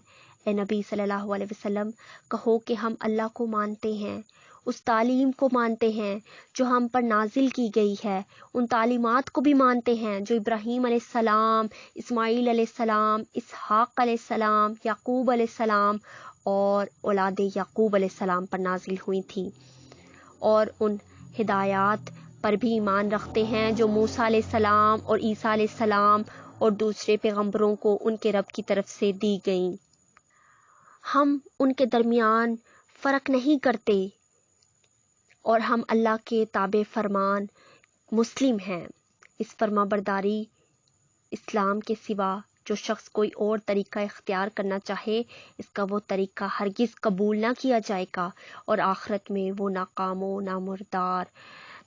اے نبی صلی اللہ علیہ وسلم کہو کہ ہم اللہ کو مانتے ہیں، اس تعلیم کو مانتے ہیں جو ہم پر نازل کی گئی ہے، ان تعلیمات کو بھی مانتے ہیں جو ابراہیم علیہ السلام، اسماعیل علیہ السلام، اسحاق علیہ السلام، یعقوب علیہ السلام اور اولاد یعقوب علیہ السلام پر نازل ہوئی تھیں، اور ان ہدایات پر بھی ایمان رکھتے ہیں جو موسیٰ علیہ السلام اور عیسیٰ علیہ السلام اور دوسرے پیغمبروں کو ان کے رب کی طرف سے دی گئیں۔ ہم ان کے درمیان فرق نہیں کرتے اور ہم اللہ کے تابع فرمان مسلم ہیں۔ اس فرما برداری اسلام کے سوا جو شخص کوئی اور طریقہ اختیار کرنا چاہے اس کا وہ طریقہ ہرگز قبول نہ کیا جائے گا اور آخرت میں وہ ناکام و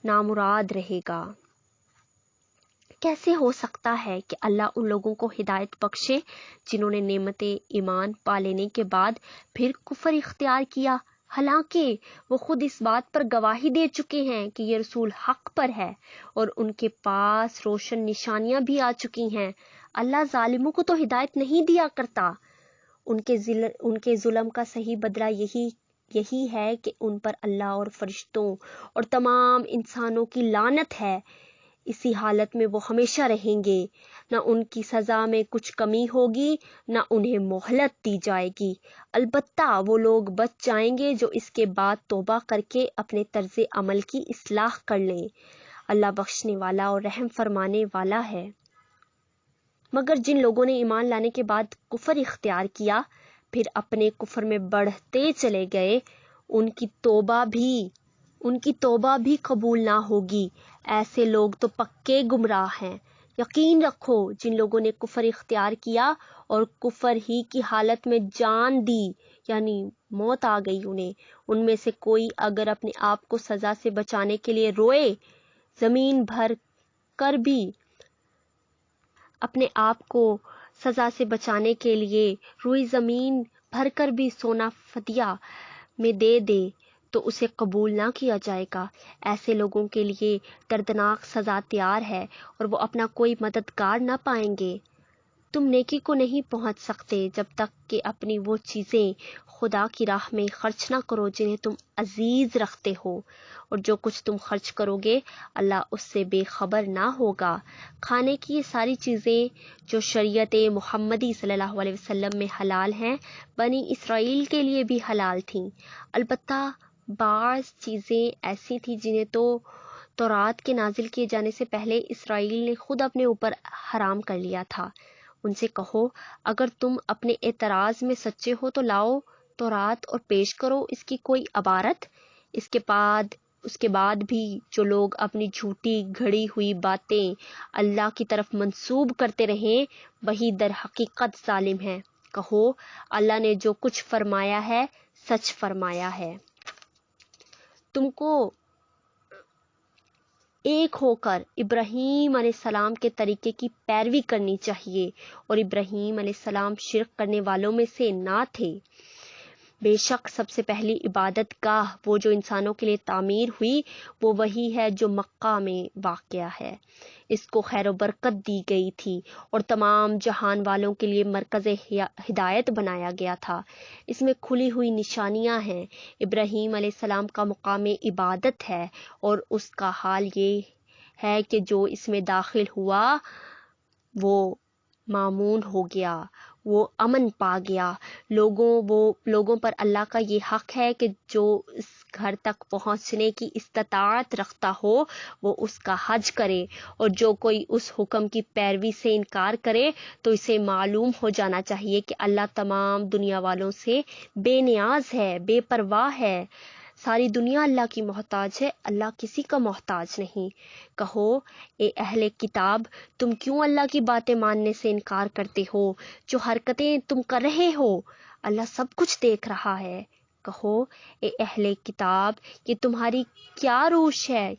نامراد رہے گا۔ کیسے ہو سکتا ہے کہ اللہ ان لوگوں کو ہدایت بخشے جنہوں نے نعمت ایمان پا لینے کے بعد پھر کفر اختیار کیا، حالانکہ وہ خود اس بات پر گواہی دے چکے ہیں کہ یہ رسول حق پر ہے اور ان کے پاس روشن نشانیاں بھی آ چکی ہیں۔ اللہ ظالموں کو تو ہدایت نہیں دیا کرتا۔ ان کے ظلم کا صحیح بدلہ یہی ہے کہ ان پر اللہ اور فرشتوں اور تمام انسانوں کی لعنت ہے۔ اسی حالت میں وہ ہمیشہ رہیں گے، نہ ان کی سزا میں کچھ کمی ہوگی نہ انہیں مہلت دی جائے گی۔ البتہ وہ لوگ بچ جائیں گے جو اس کے بعد توبہ کر کے اپنے طرز عمل کی اصلاح کر لیں۔ اللہ بخشنے والا اور رحم فرمانے والا ہے۔ مگر جن لوگوں نے ایمان لانے کے بعد کفر اختیار کیا پھر اپنے کفر میں بڑھتے چلے گئے، ان کی توبہ بھی قبول نہ ہوگی۔ ایسے لوگ تو پکے گمراہ ہیں۔ یقین رکھو جن لوگوں نے کفر اختیار کیا اور کفر ہی کی حالت میں جان دی یعنی موت آ گئی انہیں، ان میں سے کوئی اگر اپنے آپ کو سزا سے بچانے کے لیے روئے زمین بھر کر بھی اپنے آپ کو سزا سے بچانے کے لیے روئی زمین بھر کر بھی سونا فدیہ میں دے دے تو اسے قبول نہ کیا جائے گا۔ ایسے لوگوں کے لیے دردناک سزا تیار ہے اور وہ اپنا کوئی مددگار نہ پائیں گے۔ تم نیکی کو نہیں پہنچ سکتے جب تک کہ اپنی وہ چیزیں خدا کی راہ میں خرچ نہ کرو جنہیں تم عزیز رکھتے ہو، اور جو کچھ تم خرچ کرو گے اللہ اس سے بے خبر نہ ہوگا۔ کھانے کی یہ ساری چیزیں جو شریعت محمدی صلی اللہ علیہ وسلم میں حلال ہیں بنی اسرائیل کے لیے بھی حلال تھیں، البتہ بعض چیزیں ایسی تھیں جنہیں تو تورات کے نازل کیے جانے سے پہلے اسرائیل نے خود اپنے اوپر حرام کر لیا تھا۔ ان سے کہو اگر تم اپنے اعتراض میں سچے ہو تو لاؤ تورات اور پیش کرو اس کی کوئی عبارت۔ اس کے بعد بھی جو لوگ اپنی جھوٹی گھڑی ہوئی باتیں اللہ کی طرف منسوب کرتے رہیں وہی در حقیقت ظالم ہیں۔ کہو اللہ نے جو کچھ فرمایا ہے سچ فرمایا ہے۔ تم کو ایک ہو کر ابراہیم علیہ السلام کے طریقے کی پیروی کرنی چاہیے، اور ابراہیم علیہ السلام شرک کرنے والوں میں سے نہ تھے۔ بے شک سب سے پہلی عبادت گاہ وہ جو انسانوں کے لیے تعمیر ہوئی وہ وہی ہے جو مکہ میں واقع ہے۔ اس کو خیر و برکت دی گئی تھی اور تمام جہان والوں کے لیے مرکز ہدایت بنایا گیا تھا۔ اس میں کھلی ہوئی نشانیاں ہیں۔ ابراہیم علیہ السلام کا مقام عبادت ہے اور اس کا حال یہ ہے کہ جو اس میں داخل ہوا وہ مامون ہو گیا، وہ امن پا گیا۔ لوگوں پر اللہ کا یہ حق ہے کہ جو اس گھر تک پہنچنے کی استطاعت رکھتا ہو وہ اس کا حج کرے، اور جو کوئی اس حکم کی پیروی سے انکار کرے تو اسے معلوم ہو جانا چاہیے کہ اللہ تمام دنیا والوں سے بے نیاز ہے، بے پرواہ ہے۔ ساری دنیا اللہ کی محتاج ہے، اللہ کسی کا محتاج نہیں۔ کہو اے اہل کتاب تم کیوں اللہ کی باتیں ماننے سے انکار کرتے ہو؟ جو حرکتیں تم کر رہے ہو اللہ سب کچھ دیکھ رہا ہے۔ کہو اے اہل کتاب یہ تمہاری کیا روش ہے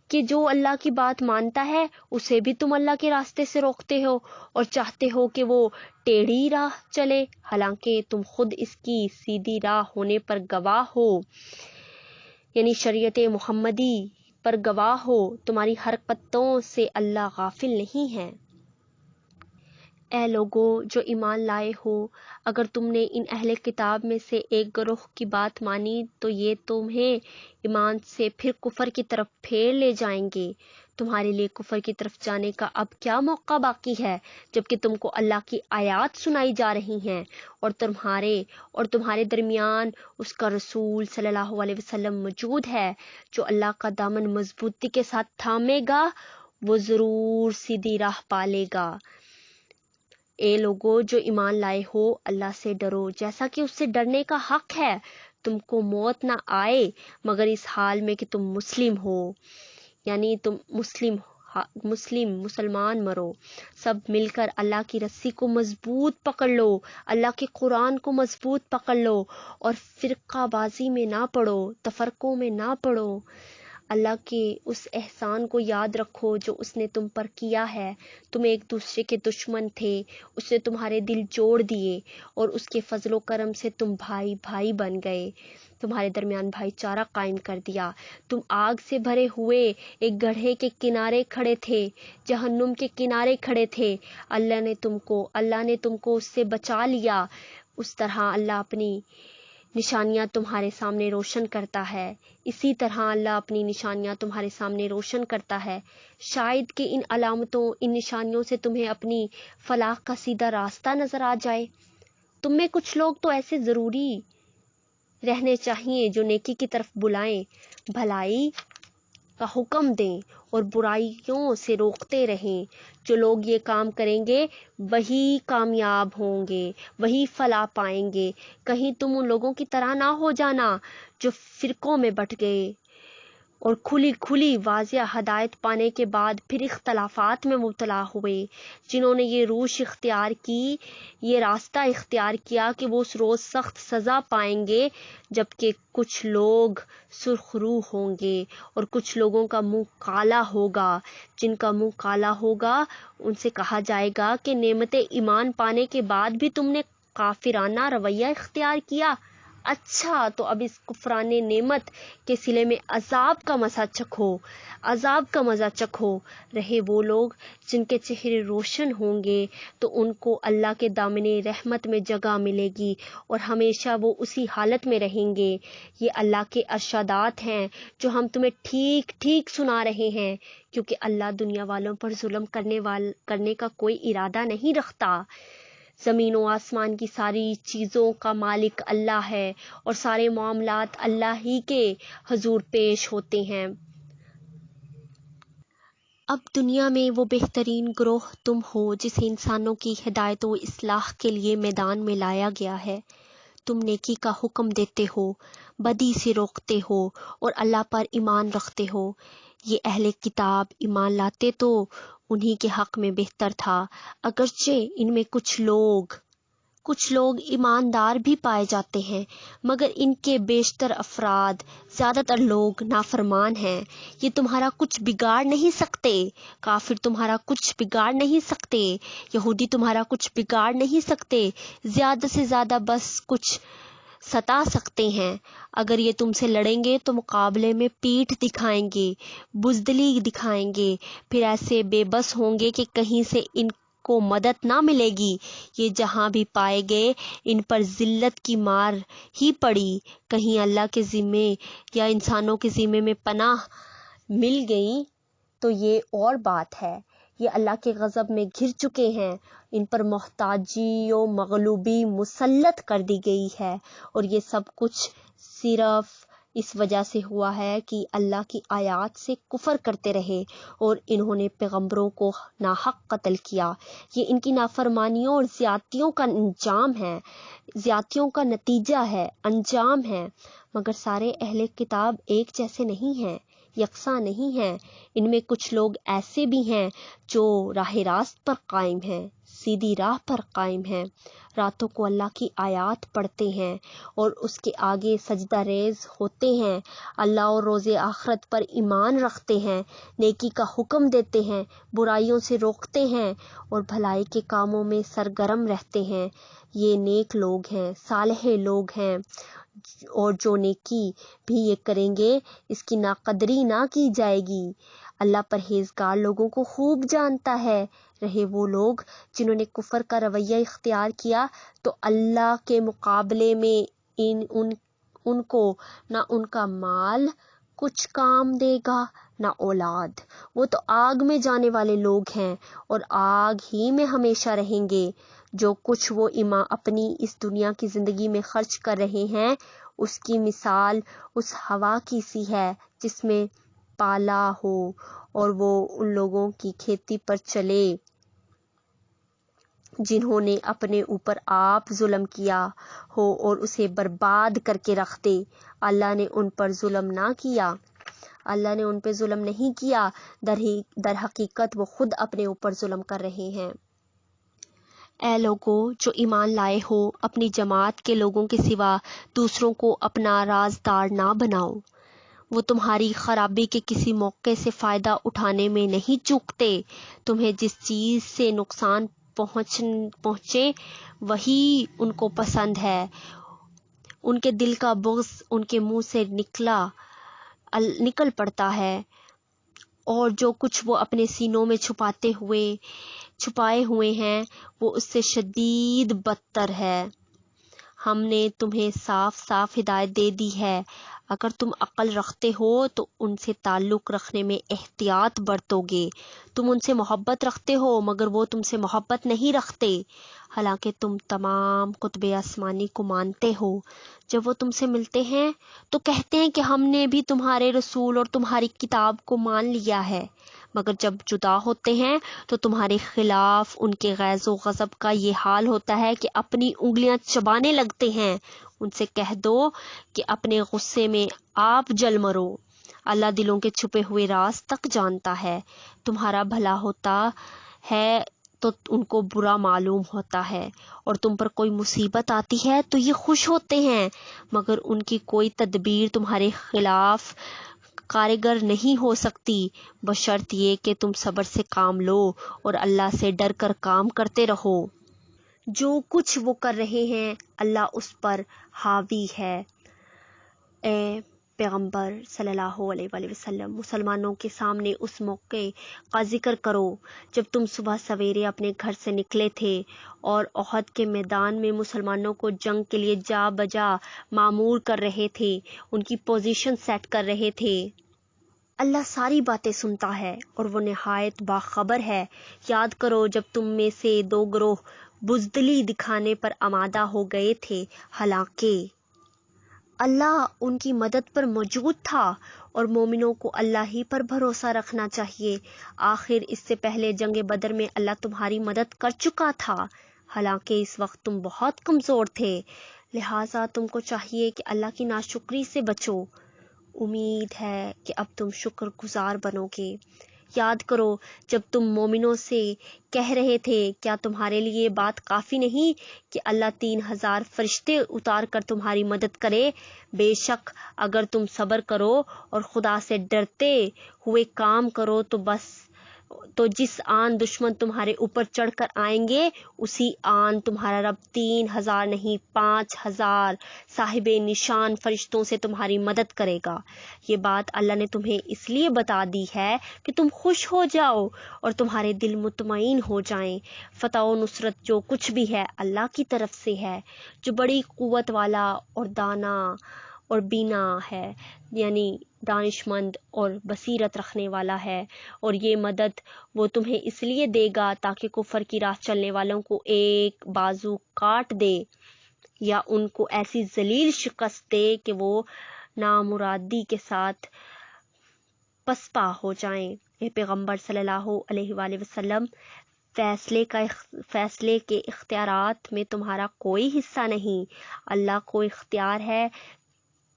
کہ جو اللہ کی بات مانتا ہے اسے بھی تم اللہ کے راستے سے روکتے ہو اور چاہتے ہو کہ وہ ٹیڑھی راہ چلے، حالانکہ تم خود اس کی سیدھی راہ ہونے پر گواہ ہو، یعنی شریعت محمدی پر گواہ ہو۔ تمہاری حرکتوں سے اللہ غافل نہیں ہے۔ اے لوگو جو ایمان لائے ہو، اگر تم نے ان اہل کتاب میں سے ایک گروہ کی بات مانی تو یہ تمہیں ایمان سے پھر کفر کی طرف پھیر لے جائیں گے۔ تمہارے لیے کفر کی طرف جانے کا اب کیا موقع باقی ہے جبکہ تم کو اللہ کی آیات سنائی جا رہی ہیں اور تمہارے درمیان اس کا رسول صلی اللہ علیہ وسلم موجود ہے۔ جو اللہ کا دامن مضبوطی کے ساتھ تھامے گا وہ ضرور سیدھی راہ پالے گا۔ اے لوگو جو ایمان لائے ہو اللہ سے ڈرو جیسا کہ اس سے ڈرنے کا حق ہے۔ تم کو موت نہ آئے مگر اس حال میں کہ تم مسلم ہو، یعنی تم مسلمان مرو۔ سب مل کر اللہ کی رسی کو مضبوط پکڑ لو، اللہ کے قرآن کو مضبوط پکڑ لو اور فرقہ بازی میں نہ پڑو، تفرقوں میں نہ پڑو۔ اللہ کے اس احسان کو یاد رکھو جو اس نے تم پر کیا ہے۔ تم ایک دوسرے کے دشمن تھے، اس نے تمہارے دل جوڑ دیے اور اس کے فضل و کرم سے تم بھائی بھائی بن گئے، تمہارے درمیان بھائی چارہ قائم کر دیا۔ تم آگ سے بھرے ہوئے ایک گڑھے کے کنارے کھڑے تھے، جہنم کے کنارے کھڑے تھے، اللہ نے تم کو اس سے بچا لیا۔ اس طرح اللہ اپنی نشانیاں تمہارے سامنے روشن کرتا ہے، اسی طرح اللہ اپنی نشانیاں تمہارے سامنے روشن کرتا ہے، شاید کہ ان علامتوں، ان نشانیوں سے تمہیں اپنی فلاح کا سیدھا راستہ نظر آ جائے۔ تم میں کچھ لوگ تو ایسے ضروری رہنے چاہیے جو نیکی کی طرف بلائیں، بھلائی کا حکم دیں اور برائیوں سے روکتے رہیں۔ جو لوگ یہ کام کریں گے وہی کامیاب ہوں گے، وہی فلاح پائیں گے۔ کہیں تم ان لوگوں کی طرح نہ ہو جانا جو فرقوں میں بٹ گئے، اور کھلی کھلی واضح ہدایت پانے کے بعد پھر اختلافات میں مبتلا ہوئے، جنہوں نے یہ روش اختیار کی، یہ راستہ اختیار کیا کہ وہ اس روز سخت سزا پائیں گے، جبکہ کچھ لوگ سرخ رو ہوں گے اور کچھ لوگوں کا منہ کالا ہوگا۔ جن کا منہ کالا ہوگا ان سے کہا جائے گا کہ نعمت ایمان پانے کے بعد بھی تم نے کافرانہ رویہ اختیار کیا، اچھا تو اب اس کفران نعمت کے صلے میں عذاب کا مزہ چکھو۔ رہے وہ لوگ جن کے چہرے روشن ہوں گے تو ان کو اللہ کے دامن رحمت میں جگہ ملے گی اور ہمیشہ وہ اسی حالت میں رہیں گے۔ یہ اللہ کے ارشادات ہیں جو ہم تمہیں ٹھیک ٹھیک سنا رہے ہیں، کیونکہ اللہ دنیا والوں پر ظلم کرنے کا کوئی ارادہ نہیں رکھتا۔ زمین و آسمان کی ساری چیزوں کا مالک اللہ ہے اور سارے معاملات اللہ ہی کے حضور پیش ہوتے ہیں۔ اب دنیا میں وہ بہترین گروہ تم ہو جسے انسانوں کی ہدایت و اصلاح کے لیے میدان میں لایا گیا ہے۔ تم نیکی کا حکم دیتے ہو، بدی سے روکتے ہو اور اللہ پر ایمان رکھتے ہو۔ یہ اہل کتاب ایمان لاتے تو انہی کے حق میں بہتر تھا، اگرچہ ان میں کچھ لوگ ایماندار بھی پائے جاتے ہیں، مگر ان کے بیشتر افراد، زیادہ تر لوگ نافرمان ہیں۔ یہ تمہارا کچھ بگاڑ نہیں سکتے، کافر تمہارا کچھ بگاڑ نہیں سکتے، یہودی تمہارا کچھ بگاڑ نہیں سکتے، زیادہ سے زیادہ بس کچھ ستا سکتے ہیں۔ اگر یہ تم سے لڑیں گے تو مقابلے میں پیٹھ دکھائیں گے، بزدلی دکھائیں گے، پھر ایسے بے بس ہوں گے کہ کہیں سے ان کو مدد نہ ملے گی۔ یہ جہاں بھی پائے گئے ان پر ذلت کی مار ہی پڑی، کہیں اللہ کے ذمے یا انسانوں کے ذمے میں پناہ مل گئی تو یہ اور بات ہے۔ یہ اللہ کے غضب میں گھر چکے ہیں، ان پر محتاجی و مغلوبی مسلط کر دی گئی ہے، اور یہ سب کچھ صرف اس وجہ سے ہوا ہے کہ اللہ کی آیات سے کفر کرتے رہے اور انہوں نے پیغمبروں کو ناحق قتل کیا۔ یہ ان کی نافرمانیوں اور زیادتیوں کا نتیجہ ہے، انجام ہے۔ مگر سارے اہل کتاب ایک جیسے نہیں ہیں، یکساں نہیں ہیں۔ ان میں کچھ لوگ ایسے بھی ہیں جو راہ راست پر قائم ہیں، سیدھی راہ پر قائم ہیں، راتوں کو اللہ کی آیات پڑھتے ہیں اور اس کے آگے سجدہ ریز ہوتے ہیں، اللہ اور روز آخرت پر ایمان رکھتے ہیں، نیکی کا حکم دیتے ہیں، برائیوں سے روکتے ہیں اور بھلائی کے کاموں میں سرگرم رہتے ہیں۔ یہ نیک لوگ ہیں، صالح لوگ ہیں، اور جو نیکی بھی یہ کریں گے اس کی ناقدری نہ کی جائے گی۔ اللہ پرہیزگار لوگوں کو خوب جانتا ہے۔ رہے وہ لوگ جنہوں نے کفر کا رویہ اختیار کیا تو اللہ کے مقابلے میں ان کو نہ ان کا مال کچھ کام دے گا نہ اولاد، وہ تو آگ میں جانے والے لوگ ہیں اور آگ ہی میں ہمیشہ رہیں گے۔ جو کچھ وہ اپنی اس دنیا کی زندگی میں خرچ کر رہے ہیں اس کی مثال اس ہوا کی سی ہے جس میں پالا ہو اور وہ ان لوگوں کی کھیتی پر چلے جنہوں نے اپنے اوپر آپ ظلم کیا ہو اور اسے برباد کر کے رکھ دے۔ اللہ نے ان پر ظلم نہ کیا، اللہ نے ان پہ ظلم نہیں کیا، در حقیقت وہ خود اپنے اوپر ظلم کر رہے ہیں۔ اے لوگو جو ایمان لائے ہو، اپنی جماعت کے لوگوں کے سوا دوسروں کو اپنا رازدار نہ بناؤ۔ وہ تمہاری خرابی کے کسی موقع سے فائدہ اٹھانے میں نہیں چوکتے۔ تمہیں جس چیز سے نقصان پہنچے وہی ان کو پسند ہے۔ ان کے دل کا بغض ان کے منہ سے نکل پڑتا ہے، اور جو کچھ وہ اپنے سینوں میں چھپائے ہوئے ہیں وہ اس سے شدید بدتر ہے۔ ہم نے تمہیں صاف صاف ہدایت دے دی ہے، اگر تم عقل رکھتے ہو تو ان سے تعلق رکھنے میں احتیاط برتو گے۔ تم ان سے محبت رکھتے ہو مگر وہ تم سے محبت نہیں رکھتے، حالانکہ تم تمام کتب آسمانی کو مانتے ہو۔ جب وہ تم سے ملتے ہیں تو کہتے ہیں کہ ہم نے بھی تمہارے رسول اور تمہاری کتاب کو مان لیا ہے، مگر جب جدا ہوتے ہیں تو تمہارے خلاف ان کے غیظ و غضب کا یہ حال ہوتا ہے کہ اپنی انگلیاں چبانے لگتے ہیں۔ ان سے کہہ دو کہ اپنے غصے میں آپ جل مرو، اللہ دلوں کے چھپے ہوئے راز تک جانتا ہے۔ تمہارا بھلا ہوتا ہے تو ان کو برا معلوم ہوتا ہے، اور تم پر کوئی مصیبت آتی ہے تو یہ خوش ہوتے ہیں، مگر ان کی کوئی تدبیر تمہارے خلاف کارگر نہیں ہو سکتی، بشرط یہ کہ تم صبر سے کام لو اور اللہ سے ڈر کر کام کرتے رہو۔ جو کچھ وہ کر رہے ہیں اللہ اس پر حاوی ہے۔ اے پیغمبر صلی اللہ علیہ وآلہ وسلم، مسلمانوں کے سامنے اس موقع کا ذکر کرو جب تم صبح سویرے اپنے گھر سے نکلے تھے اور احد کے میدان میں مسلمانوں کو جنگ کے لیے جا بجا معمور کر رہے تھے، ان کی پوزیشن سیٹ کر رہے تھے۔ اللہ ساری باتیں سنتا ہے اور وہ نہایت باخبر ہے۔ یاد کرو جب تم میں سے دو گروہ بزدلی دکھانے پر آمادہ ہو گئے تھے، حالانکہ اللہ ان کی مدد پر موجود تھا، اور مومنوں کو اللہ ہی پر بھروسہ رکھنا چاہیے۔ آخر اس سے پہلے جنگ بدر میں اللہ تمہاری مدد کر چکا تھا، حالانکہ اس وقت تم بہت کمزور تھے، لہٰذا تم کو چاہیے کہ اللہ کی ناشکری سے بچو۔ امید ہے کہ اب تم شکر گزار بنو گے۔ یاد کرو جب تم مومنوں سے کہہ رہے تھے، کیا تمہارے لیے بات کافی نہیں کہ اللہ 3000 فرشتے اتار کر تمہاری مدد کرے؟ بے شک اگر تم صبر کرو اور خدا سے ڈرتے ہوئے کام کرو تو جس آن دشمن تمہارے اوپر چڑھ کر آئیں گے، اسی آن تمہارا رب 3000 نہیں 5000 صاحب نشان فرشتوں سے تمہاری مدد کرے گا۔ یہ بات اللہ نے تمہیں اس لیے بتا دی ہے کہ تم خوش ہو جاؤ اور تمہارے دل مطمئن ہو جائیں۔ فتح و نصرت جو کچھ بھی ہے اللہ کی طرف سے ہے، جو بڑی قوت والا اور دانا اور بینا ہے، یعنی دانش مند اور بصیرت رکھنے والا ہے، اور یہ مدد وہ تمہیں اس لیے دے گا تاکہ کفر کی راہ چلنے والوں کو ایک بازو کاٹ دے یا ان کو ایسی ذلیل شکست دے کہ وہ نامرادی کے ساتھ پسپا ہو جائیں۔ اے پیغمبر صلی اللہ علیہ وآلہ وسلم، فیصلے کے اختیارات میں تمہارا کوئی حصہ نہیں، اللہ کو اختیار ہے،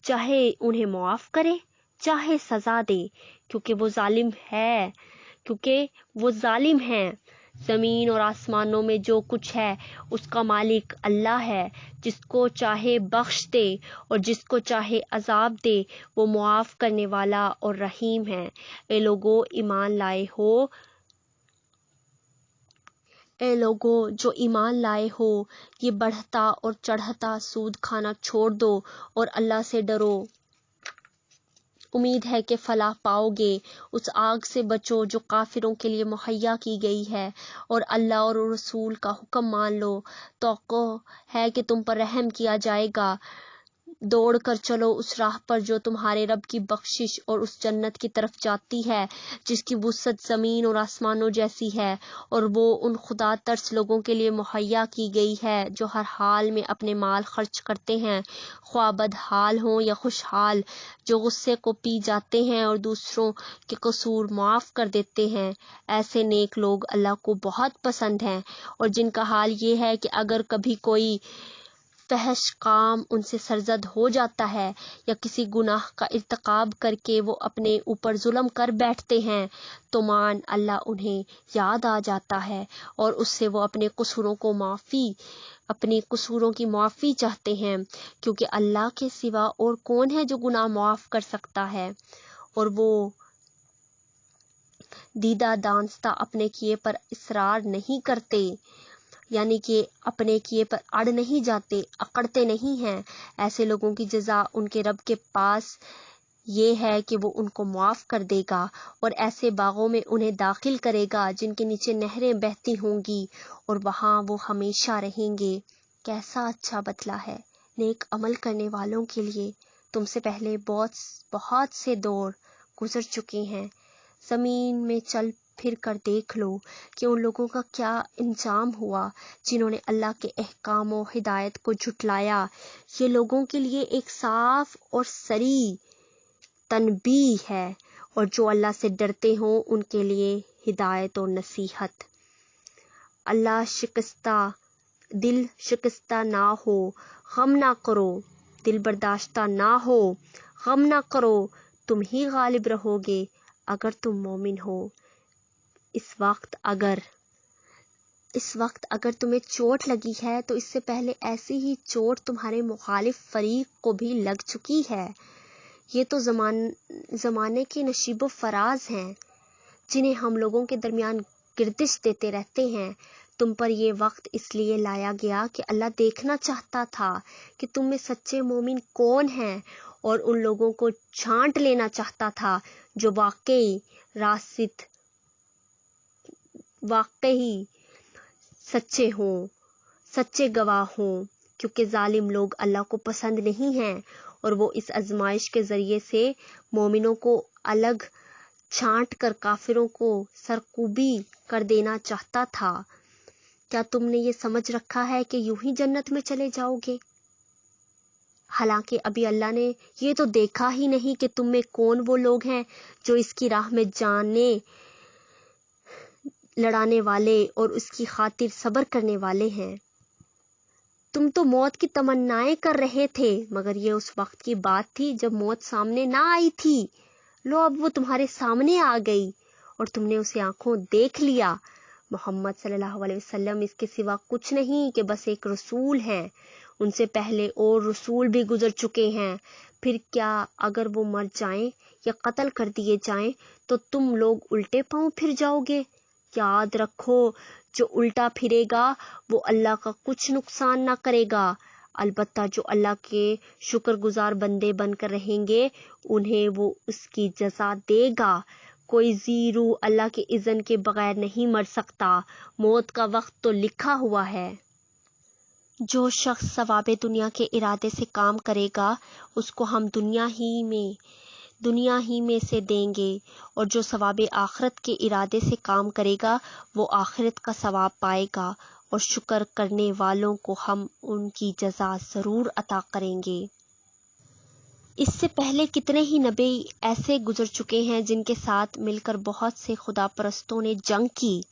چاہے انہیں معاف کرے چاہے سزا دے، کیونکہ وہ ظالم ہیں۔ زمین اور آسمانوں میں جو کچھ ہے اس کا مالک اللہ ہے، جس کو چاہے بخش دے اور جس کو چاہے عذاب دے، وہ معاف کرنے والا اور رحیم ہے۔ اے لوگو جو ایمان لائے ہو، یہ بڑھتا اور چڑھتا سود کھانا چھوڑ دو اور اللہ سے ڈرو۔ امید ہے کہ فلاح پاؤ گے۔ اس آگ سے بچو جو کافروں کے لیے مہیا کی گئی ہے، اور اللہ اور رسول کا حکم مان لو۔ توقع ہے کہ تم پر رحم کیا جائے گا۔ دوڑ کر چلو اس راہ پر جو تمہارے رب کی بخشش اور اس جنت کی طرف جاتی ہے جس کی وسعت زمین اور آسمانوں جیسی ہے، اور وہ ان خدا ترس لوگوں کے لیے مہیا کی گئی ہے جو ہر حال میں اپنے مال خرچ کرتے ہیں، خواہ بدحال ہوں یا خوشحال، جو غصے کو پی جاتے ہیں اور دوسروں کے قصور معاف کر دیتے ہیں۔ ایسے نیک لوگ اللہ کو بہت پسند ہیں، اور جن کا حال یہ ہے کہ اگر کبھی کوئی فحش کام ان سے سرزد ہو جاتا ہے یا کسی گناہ کا ارتکاب کر کے وہ اپنے اوپر ظلم کر بیٹھتے ہیں، تو اللہ انہیں یاد آ جاتا ہے اور اس سے وہ اپنے قصوروں کی معافی چاہتے ہیں، کیونکہ اللہ کے سوا اور کون ہے جو گناہ معاف کر سکتا ہے، اور وہ دیدہ دانستہ اپنے کیے پر اصرار نہیں کرتے، یعنی کہ اپنے کیے پر اڑ نہیں جاتے، اکڑتے نہیں ہیں۔ ایسے لوگوں کی جزا ان کے رب کے پاس یہ ہے کہ وہ ان کو معاف کر دے گا اور ایسے باغوں میں انہیں داخل کرے گا جن کے نیچے نہریں بہتی ہوں گی، اور وہاں وہ ہمیشہ رہیں گے۔ کیسا اچھا بدلہ ہے نیک عمل کرنے والوں کے لیے۔ تم سے پہلے بہت سے دور گزر چکے ہیں، زمین میں چل پھر کر دیکھ لو کہ ان لوگوں کا کیا انجام ہوا جنہوں نے اللہ کے احکام و ہدایت کو جھٹلایا۔ یہ لوگوں کے لیے ایک صاف اور صریح تنبیہ ہے، اور جو اللہ سے ڈرتے ہوں ان کے لیے ہدایت و نصیحت۔ دل شکستہ نہ ہو، غم نہ کرو، دل برداشتہ نہ ہو، غم نہ کرو، تم ہی غالب رہو گے اگر تم مومن ہو۔ اس وقت اگر تمہیں چوٹ لگی ہے تو اس سے پہلے ایسی ہی چوٹ تمہارے مخالف فریق کو بھی لگ چکی ہے۔ یہ تو زمانے کے نشیب و فراز ہیں جنہیں ہم لوگوں کے درمیان گردش دیتے رہتے ہیں۔ تم پر یہ وقت اس لیے لایا گیا کہ اللہ دیکھنا چاہتا تھا کہ تم میں سچے مومن کون ہیں، اور ان لوگوں کو چھانٹ لینا چاہتا تھا جو واقعی سچے ہوں، سچے گواہ ہوں، کیونکہ ظالم لوگ اللہ کو پسند نہیں ہیں، اور وہ اس آزمائش کے ذریعے سے مومنوں کو الگ چھانٹ کر کافروں کو سرکوبی کر دینا چاہتا تھا۔ کیا تم نے یہ سمجھ رکھا ہے کہ یوں ہی جنت میں چلے جاؤ گے؟ حالانکہ ابھی اللہ نے یہ تو دیکھا ہی نہیں کہ تم میں کون وہ لوگ ہیں جو اس کی راہ میں جانیں لڑانے والے اور اس کی خاطر صبر کرنے والے ہیں۔ تم تو موت کی تمنائیں کر رہے تھے، مگر یہ اس وقت کی بات تھی جب موت سامنے نہ آئی تھی۔ لو اب وہ تمہارے سامنے آ گئی اور تم نے اسے آنکھوں دیکھ لیا۔ محمد صلی اللہ علیہ وسلم اس کے سوا کچھ نہیں کہ بس ایک رسول ہیں۔ ان سے پہلے اور رسول بھی گزر چکے ہیں۔ پھر کیا اگر وہ مر جائیں یا قتل کر دیے جائیں تو تم لوگ الٹے پاؤں پھر جاؤ گے؟ یاد رکھو، جو الٹا پھرے گا وہ اللہ کا کچھ نقصان نہ کرے گا، البتہ جو اللہ کے شکر گزار بندے بن کر رہیں گے انہیں وہ اس کی جزا دے گا۔ کوئی ذی روح اللہ کے اذن کے بغیر نہیں مر سکتا، موت کا وقت تو لکھا ہوا ہے۔ جو شخص ثواب دنیا کے ارادے سے کام کرے گا اس کو ہم دنیا ہی میں سے دیں گے، اور جو ثواب آخرت کے ارادے سے کام کرے گا وہ آخرت کا ثواب پائے گا، اور شکر کرنے والوں کو ہم ان کی جزا ضرور عطا کریں گے۔ اس سے پہلے کتنے ہی نبی ایسے گزر چکے ہیں جن کے ساتھ مل کر بہت سے خدا پرستوں نے جنگ کی۔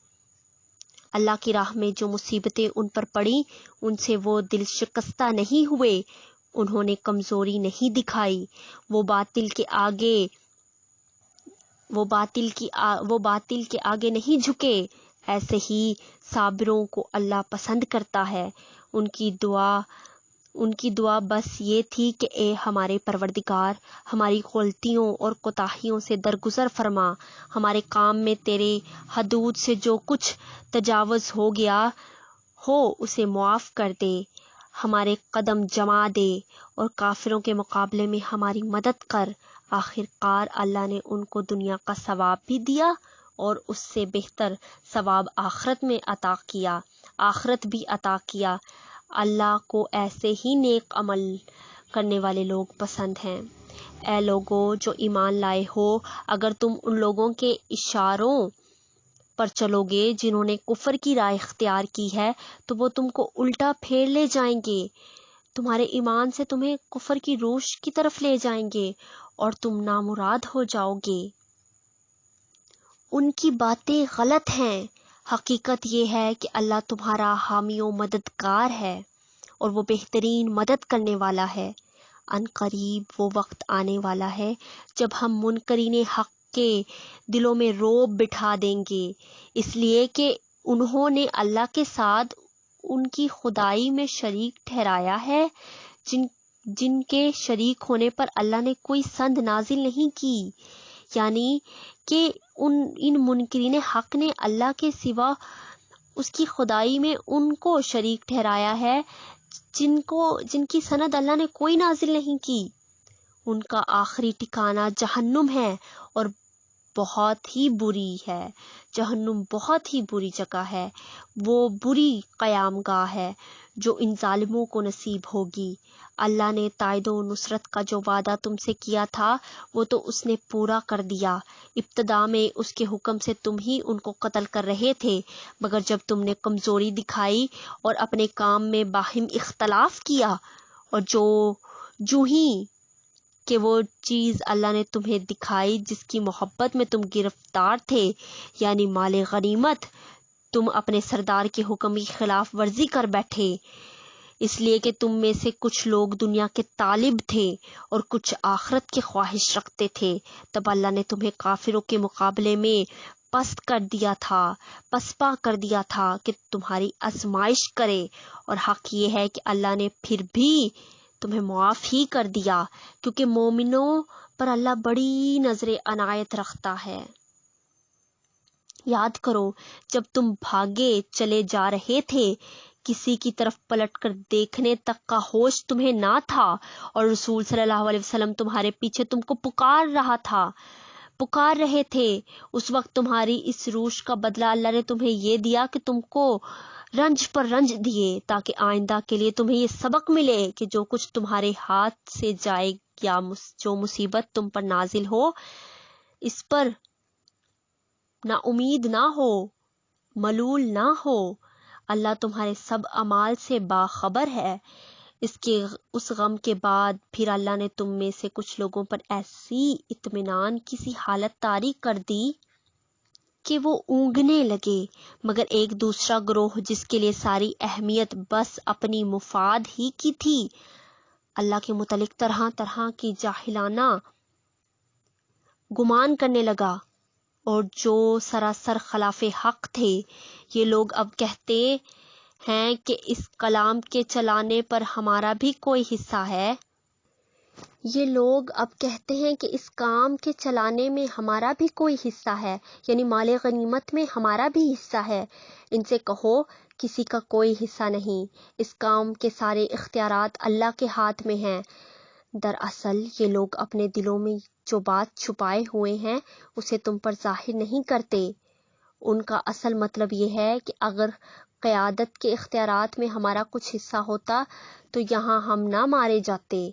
اللہ کی راہ میں جو مصیبتیں ان پر پڑیں ان سے وہ دل شکستہ نہیں ہوئے، انہوں نے کمزوری نہیں دکھائی، وہ باطل کے آگے نہیں جھکے۔ ایسے ہی صابروں کو اللہ پسند کرتا ہے۔ ان کی دعا بس یہ تھی کہ اے ہمارے پروردگار، ہماری غلطیوں اور کوتاہیوں سے درگزر فرما، ہمارے کام میں تیرے حدود سے جو کچھ تجاوز ہو گیا ہو اسے معاف کر دے، ہمارے قدم جما دے اور کافروں کے مقابلے میں ہماری مدد کر۔ آخر کار اللہ نے ان کو دنیا کا ثواب بھی دیا اور اس سے بہتر ثواب آخرت بھی عطا کیا۔ اللہ کو ایسے ہی نیک عمل کرنے والے لوگ پسند ہیں۔ اے لوگو جو ایمان لائے ہو، اگر تم ان لوگوں کے اشاروں پر چلو گے جنہوں نے کفر کی راہ اختیار کی ہے تو وہ تم کو الٹا پھیر لے جائیں گے، تمہارے ایمان سے تمہیں کفر کی روش کی طرف لے جائیں گے اور تم نامراد ہو جاؤ گے۔ ان کی باتیں غلط ہیں، حقیقت یہ ہے کہ اللہ تمہارا حامی و مددگار ہے اور وہ بہترین مدد کرنے والا ہے۔ ان قریب وہ وقت آنے والا ہے جب ہم منکرین حق کے دلوں میں رعب بٹھا دیں گے، اس لیے کہ انہوں نے اللہ کے ساتھ ان کی خدائی میں شریک ٹھہرایا ہے، جن کے شریک ہونے پر اللہ نے کوئی سند نازل نہیں کی۔ یعنی کہ ان منکرین حق نے اللہ کے سوا اس کی خدائی میں ان کو شریک ٹھہرایا ہے جن کی سند اللہ نے کوئی نازل نہیں کی۔ ان کا آخری ٹھکانہ جہنم ہے اور بہت ہی بری ہے۔ جہنم بہت ہی بری جگہ ہے، وہ بری قیام گاہ ہے جو ان ظالموں کو نصیب ہوگی۔ اللہ نے تائید و نصرت کا جو وعدہ تم سے کیا تھا وہ تو اس نے پورا کر دیا۔ ابتدا میں اس کے حکم سے تم ہی ان کو قتل کر رہے تھے، مگر جب تم نے کمزوری دکھائی اور اپنے کام میں باہم اختلاف کیا، اور جو ہی کہ وہ چیز اللہ نے تمہیں دکھائی جس کی محبت میں تم گرفتار تھے، یعنی مال غنیمت، تم اپنے سردار کے حکم کی خلاف ورزی کر بیٹھے۔ اس لیے کہ تم میں سے کچھ لوگ دنیا کے طالب تھے اور کچھ آخرت کی خواہش رکھتے تھے، تب اللہ نے تمہیں کافروں کے مقابلے میں پسپا کر دیا تھا کہ تمہاری آزمائش کرے، اور حق یہ ہے کہ اللہ نے پھر بھی تمہیں معاف ہی کر دیا، کیونکہ مومنوں پر اللہ بڑی نظر عنایت رکھتا ہے۔ یاد کرو جب تم بھاگے چلے جا رہے تھے، کسی کی طرف پلٹ کر دیکھنے تک کا ہوش تمہیں نہ تھا، اور رسول صلی اللہ علیہ وسلم تمہارے پیچھے تم کو پکار رہے تھے۔ اس وقت تمہاری اس روش کا بدلہ اللہ نے تمہیں یہ دیا کہ تم کو رنج پر رنج دیے، تاکہ آئندہ کے لیے تمہیں یہ سبق ملے کہ جو کچھ تمہارے ہاتھ سے جائے یا جو مصیبت تم پر نازل ہو، اس پر نا امید نہ ہو، ملول نہ ہو۔ اللہ تمہارے سب اعمال سے باخبر ہے۔ اس غم کے بعد پھر اللہ نے تم میں سے کچھ لوگوں پر ایسی اطمینان کی سی حالت طاری کر دی کہ وہ اونگنے لگے، مگر ایک دوسرا گروہ جس کے لیے ساری اہمیت بس اپنی مفاد ہی کی تھی، اللہ کے متعلق طرح طرح کی جاہلانہ گمان کرنے لگا، اور جو سراسر خلاف حق تھے۔ یہ لوگ اب کہتے ہیں کہ اس کلام کے چلانے پر ہمارا بھی کوئی حصہ ہے۔ یہ لوگ اب کہتے ہیں کہ اس کام کے چلانے میں ہمارا بھی کوئی حصہ ہے، یعنی مال غنیمت میں ہمارا بھی حصہ ہے۔ ان سے کہو کسی کا کوئی حصہ نہیں، اس کام کے سارے اختیارات اللہ کے ہاتھ میں ہیں۔ دراصل یہ لوگ اپنے دلوں میں جو بات چھپائے ہوئے ہیں اسے تم پر ظاہر نہیں کرتے۔ ان کا اصل مطلب یہ ہے کہ اگر قیادت کے اختیارات میں ہمارا کچھ حصہ ہوتا تو یہاں ہم نہ مارے جاتے۔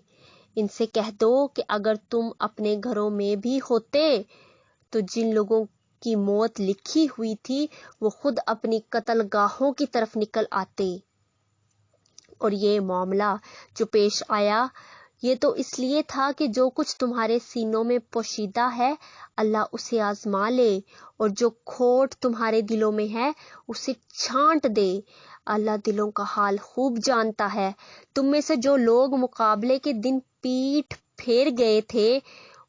ان سے کہہ دو کہ اگر تم اپنے گھروں میں بھی ہوتے تو جن لوگوں کی موت لکھی ہوئی تھی وہ خود اپنی قتل گاہوں کی طرف نکل آتے، اور یہ معاملہ جو پیش آیا یہ تو اس لیے تھا کہ جو کچھ تمہارے سینوں میں پوشیدہ ہے اللہ اسے آزما لے، اور جو کھوٹ تمہارے دلوں میں ہے اسے چھانٹ دے۔ اللہ دلوں کا حال خوب جانتا ہے۔ تم میں سے جو لوگ مقابلے کے دن پیٹھ پھیر گئے تھے،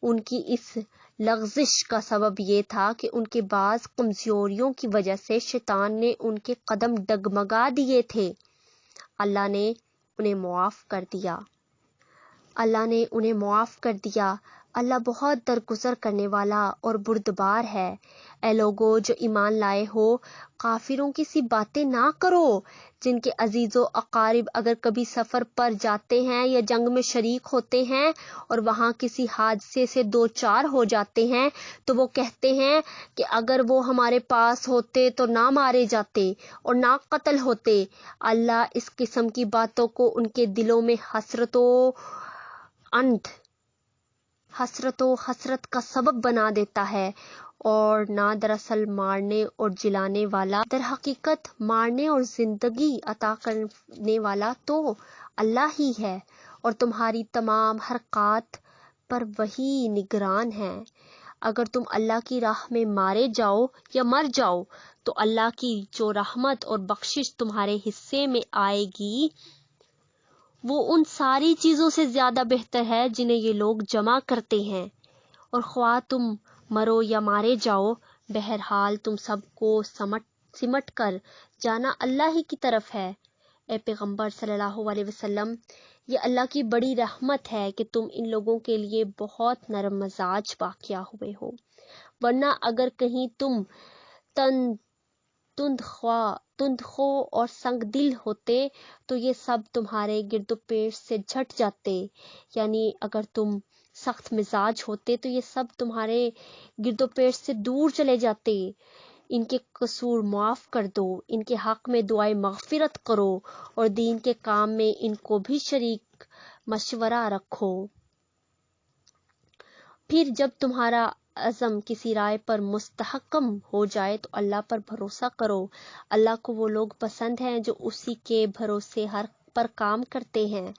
ان کی اس لغزش کا سبب یہ تھا کہ ان کے بعض کمزوریوں کی وجہ سے شیطان نے ان کے قدم ڈگمگا دیے تھے۔ اللہ نے انہیں معاف کر دیا۔ اللہ بہت درگزر کرنے والا اور بردبار ہے۔ اے لوگو جو ایمان لائے ہو، کافروں کی سی باتیں نہ کرو جن کے عزیز و اقارب اگر کبھی سفر پر جاتے ہیں یا جنگ میں شریک ہوتے ہیں اور وہاں کسی حادثے سے دوچار ہو جاتے ہیں تو وہ کہتے ہیں کہ اگر وہ ہمارے پاس ہوتے تو نہ مارے جاتے اور نہ قتل ہوتے۔ اللہ اس قسم کی باتوں کو ان کے دلوں میں حسرت و حسرت کا سبب بنا دیتا ہے، اور نہ دراصل مارنے اور جلانے والا، در حقیقت مارنے اور زندگی عطا کرنے والا تو اللہ ہی ہے، اور تمہاری تمام حرکات پر وہی نگران ہے۔ اگر تم اللہ کی راہ میں مارے جاؤ یا مر جاؤ تو اللہ کی جو رحمت اور بخشش تمہارے حصے میں آئے گی وہ ان ساری چیزوں سے زیادہ بہتر ہے جنہیں یہ لوگ جمع کرتے ہیں، اور خواہ تم مرو یا مارے جاؤ، بہرحال تم سب کو سمٹ کر جانا اللہ ہی کی طرف ہے۔ اے پیغمبر صلی اللہ علیہ وسلم، یہ اللہ کی بڑی رحمت ہے کہ تم ان لوگوں کے لیے بہت نرم مزاج واقع ہوئے ہو، ورنہ اگر کہیں تم تندخو اور سنگ دل ہوتے تو یہ سب تمہارے گرد و پیش سے جھٹ جاتے، یعنی اگر تم سخت مزاج ہوتے تو یہ سب تمہارے گرد و پیش سے دور چلے جاتے۔ ان کے قصور معاف کر دو، ان کے حق میں دعائے مغفرت کرو، اور دین کے کام میں ان کو بھی شریک مشورہ رکھو۔ پھر جب تمہارا عزم کسی رائے پر مستحکم ہو جائے تو اللہ پر بھروسہ کرو۔ اللہ کو وہ لوگ پسند ہیں جو اسی کے بھروسے پر کام کرتے ہیں۔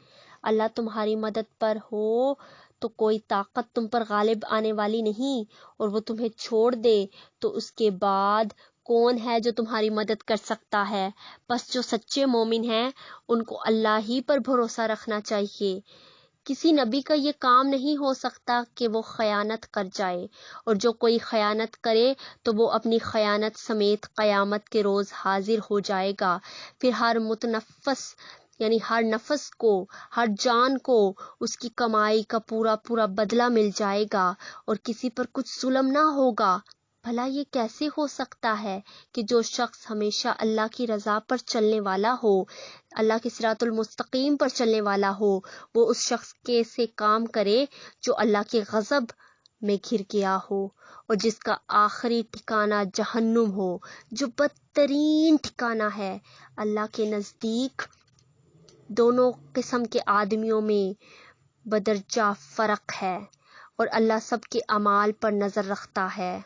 اللہ تمہاری مدد پر ہو تو کوئی طاقت تم پر غالب آنے والی نہیں، اور وہ تمہیں چھوڑ دے تو اس کے بعد کون ہے جو تمہاری مدد کر سکتا ہے؟ بس جو سچے مومن ہیں ان کو اللہ ہی پر بھروسہ رکھنا چاہیے۔ کسی نبی کا یہ کام نہیں ہو سکتا کہ وہ خیانت کر جائے، اور جو کوئی خیانت کرے تو وہ اپنی خیانت سمیت قیامت کے روز حاضر ہو جائے گا۔ پھر ہر متنفس یعنی ہر نفس کو، ہر جان کو اس کی کمائی کا پورا پورا بدلہ مل جائے گا، اور کسی پر کچھ ظلم نہ ہوگا۔ بھلا یہ کیسے ہو سکتا ہے کہ جو شخص ہمیشہ اللہ کی رضا پر چلنے والا ہو، اللہ کے صراط المستقیم پر چلنے والا ہو، وہ اس شخص کے سے کام کرے جو اللہ کے غضب میں گر گیا ہو، اور جس کا آخری ٹھکانہ جہنم ہو، جو بدترین ٹھکانہ ہے۔ اللہ کے نزدیک دونوں قسم کے آدمیوں میں بدرجہ فرق ہے، اور اللہ سب کے اعمال پر نظر رکھتا ہے۔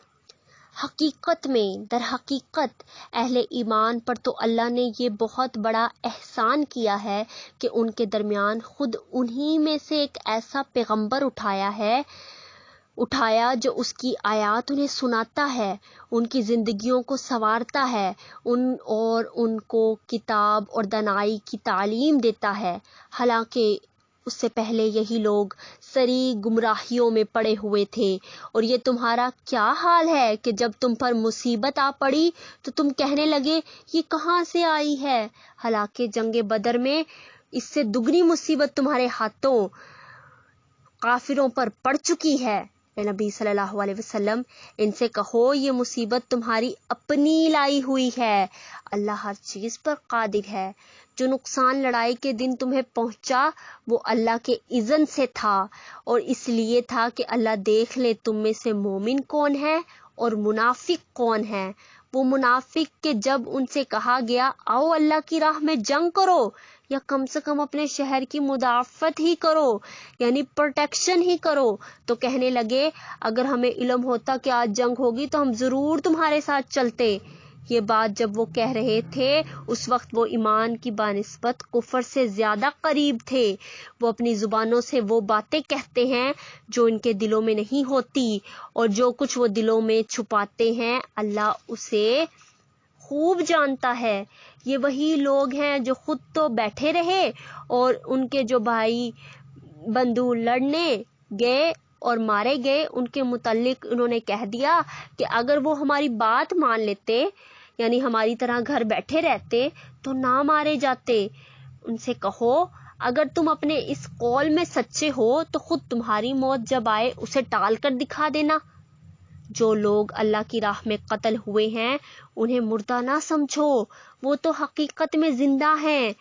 حقیقت میں، در حقیقت اہل ایمان پر تو اللہ نے یہ بہت بڑا احسان کیا ہے کہ ان کے درمیان خود انہی میں سے ایک ایسا پیغمبر اٹھایا جو اس کی آیات انہیں سناتا ہے، ان کی زندگیوں کو سنوارتا ہے، ان کو کتاب اور دانائی کی تعلیم دیتا ہے، حالانکہ اس سے پہلے یہی لوگ سری گمراہیوں میں پڑے ہوئے تھے۔ اور یہ تمہارا کیا حال ہے کہ جب تم پر مصیبت آ پڑی تو تم کہنے لگے یہ کہاں سے آئی ہے، حالانکہ جنگ بدر میں اس سے دگنی مصیبت تمہارے ہاتھوں کافروں پر پڑ چکی ہے۔ اے نبی صلی اللہ علیہ وسلم، ان سے کہو یہ مصیبت تمہاری اپنی لائی ہوئی ہے، اللہ ہر چیز پر قادر ہے۔ جو نقصان لڑائی کے دن تمہیں پہنچا وہ اللہ کے اذن سے تھا، اور اس لیے تھا کہ اللہ دیکھ لے تم میں سے مومن کون ہے اور منافق کون ہے۔ وہ منافق کہ جب ان سے کہا گیا آؤ اللہ کی راہ میں جنگ کرو، یا کم سے کم اپنے شہر کی مدافعت ہی کرو، یعنی پروٹیکشن ہی کرو، تو کہنے لگے اگر ہمیں علم ہوتا کہ آج جنگ ہوگی تو ہم ضرور تمہارے ساتھ چلتے۔ یہ بات جب وہ کہہ رہے تھے اس وقت وہ ایمان کی بنسبت کفر سے زیادہ قریب تھے۔ وہ اپنی زبانوں سے وہ باتیں کہتے ہیں جو ان کے دلوں میں نہیں ہوتی، اور جو کچھ وہ دلوں میں چھپاتے ہیں اللہ اسے خوب جانتا ہے۔ یہ وہی لوگ ہیں جو خود تو بیٹھے رہے اور ان کے جو بھائی بندو لڑنے گئے اور مارے گئے ان کے متعلق انہوں نے کہہ دیا کہ اگر وہ ہماری بات مان لیتے، یعنی ہماری طرح گھر بیٹھے رہتے تو نہ مارے جاتے۔ ان سے کہو اگر تم اپنے اس قول میں سچے ہو تو خود تمہاری موت جب آئے اسے ٹال کر دکھا دینا۔ جو لوگ اللہ کی راہ میں قتل ہوئے ہیں انہیں مردہ نہ سمجھو، وہ تو حقیقت میں زندہ ہیں،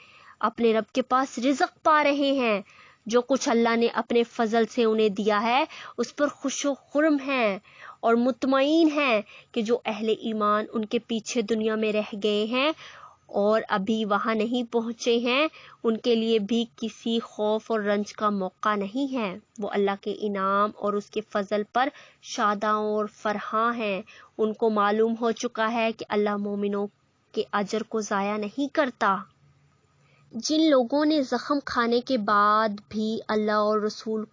اپنے رب کے پاس رزق پا رہے ہیں۔ جو کچھ اللہ نے اپنے فضل سے انہیں دیا ہے اس پر خوش و خرم ہیں اور مطمئن ہیں کہ جو اہل ایمان ان کے پیچھے دنیا میں رہ گئے ہیں اور ابھی وہاں نہیں پہنچے ہیں ان کے لیے بھی کسی خوف اور رنج کا موقع نہیں ہے۔ وہ اللہ کے انعام اور اس کے فضل پر شاداں اور فرحاں ہیں۔ ان کو معلوم ہو چکا ہے کہ اللہ مومنوں کے اجر کو ضائع نہیں کرتا۔ جن لوگوں نے زخم کھانے کے بعد بھی اللہ اور رسول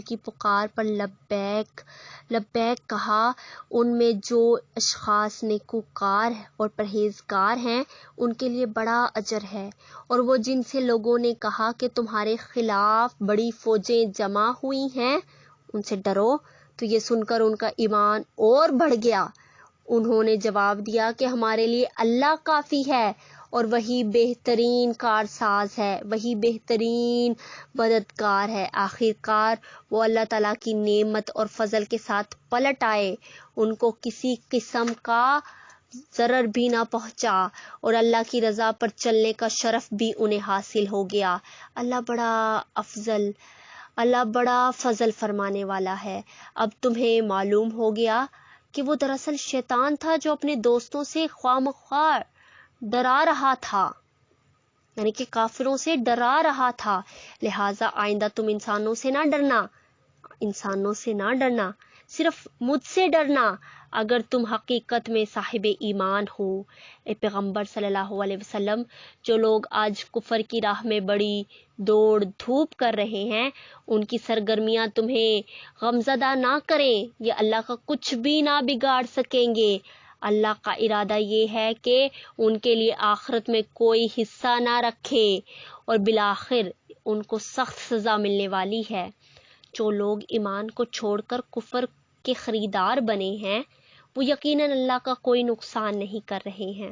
کی پکار پر لبیک لبیک کہا، ان میں جو اشخاص نیکوکار اور پرہیزگار ہیں ان کے لیے بڑا اجر ہے۔ اور وہ جن سے لوگوں نے کہا کہ تمہارے خلاف بڑی فوجیں جمع ہوئی ہیں ان سے ڈرو، تو یہ سن کر ان کا ایمان اور بڑھ گیا۔ انہوں نے جواب دیا کہ ہمارے لیے اللہ کافی ہے اور وہی بہترین کارساز ہے، وہی بہترین مددگار ہے۔ آخر کار وہ اللہ تعالیٰ کی نعمت اور فضل کے ساتھ پلٹ آئے، ان کو کسی قسم کا ضرر بھی نہ پہنچا اور اللہ کی رضا پر چلنے کا شرف بھی انہیں حاصل ہو گیا۔ اللہ بڑا فضل فرمانے والا ہے۔ اب تمہیں معلوم ہو گیا کہ وہ دراصل شیطان تھا جو اپنے دوستوں سے خواہ مخواہ ڈرا رہا تھا، یعنی کہ کافروں سے ڈرا رہا تھا۔ لہٰذا آئندہ تم انسانوں سے نہ ڈرنا، صرف مجھ سے ڈرنا۔ اگر تم حقیقت میں صاحب ایمان ہو۔ اے پیغمبر صلی اللہ علیہ وسلم، جو لوگ آج کفر کی راہ میں بڑی دوڑ دھوپ کر رہے ہیں، ان کی سرگرمیاں تمہیں غمزدہ نہ کریں، یہ اللہ کا کچھ بھی نہ بگاڑ سکیں گے۔ اللہ کا ارادہ یہ ہے کہ ان کے لیے آخرت میں کوئی حصہ نہ رکھے اور بالآخر ان کو سخت سزا ملنے والی ہے۔ جو لوگ ایمان کو چھوڑ کر کفر کے خریدار بنے ہیں، وہ یقیناً اللہ کا کوئی نقصان نہیں کر رہے ہیں۔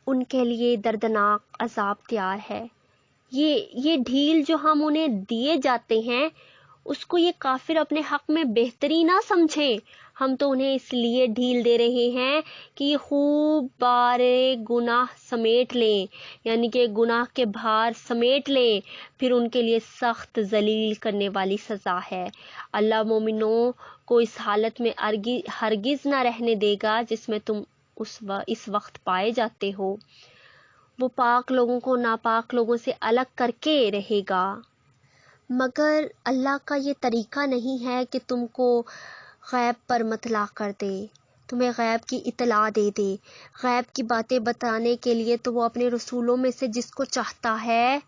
ان کے لیے دردناک عذاب تیار ہے۔ یہ ڈھیل جو ہم انہیں دیے جاتے ہیں، اس کو یہ کافر اپنے حق میں بہتری نہ سمجھیں۔ ہم تو انہیں اس لیے ڈھیل دے رہے ہیں کہ یہ خوب بار گناہ سمیٹ لیں، یعنی کہ گناہ کے بھار سمیٹ لیں، پھر ان کے لیے سخت ذلیل کرنے والی سزا ہے۔ اللہ مومنوں کو اس حالت میں ہرگز نہ رہنے دے گا جس میں تم اس وقت پائے جاتے ہو۔ وہ پاک لوگوں کو ناپاک لوگوں سے الگ کر کے رہے گا، مگر اللہ کا یہ طریقہ نہیں ہے کہ تم کو غیب پر مطلع کر دے، تمہیں غیب کی اطلاع دے دے۔ غیب کی باتیں بتانے کے لیے تو وہ اپنے رسولوں میں سے جس کو چاہتا ہے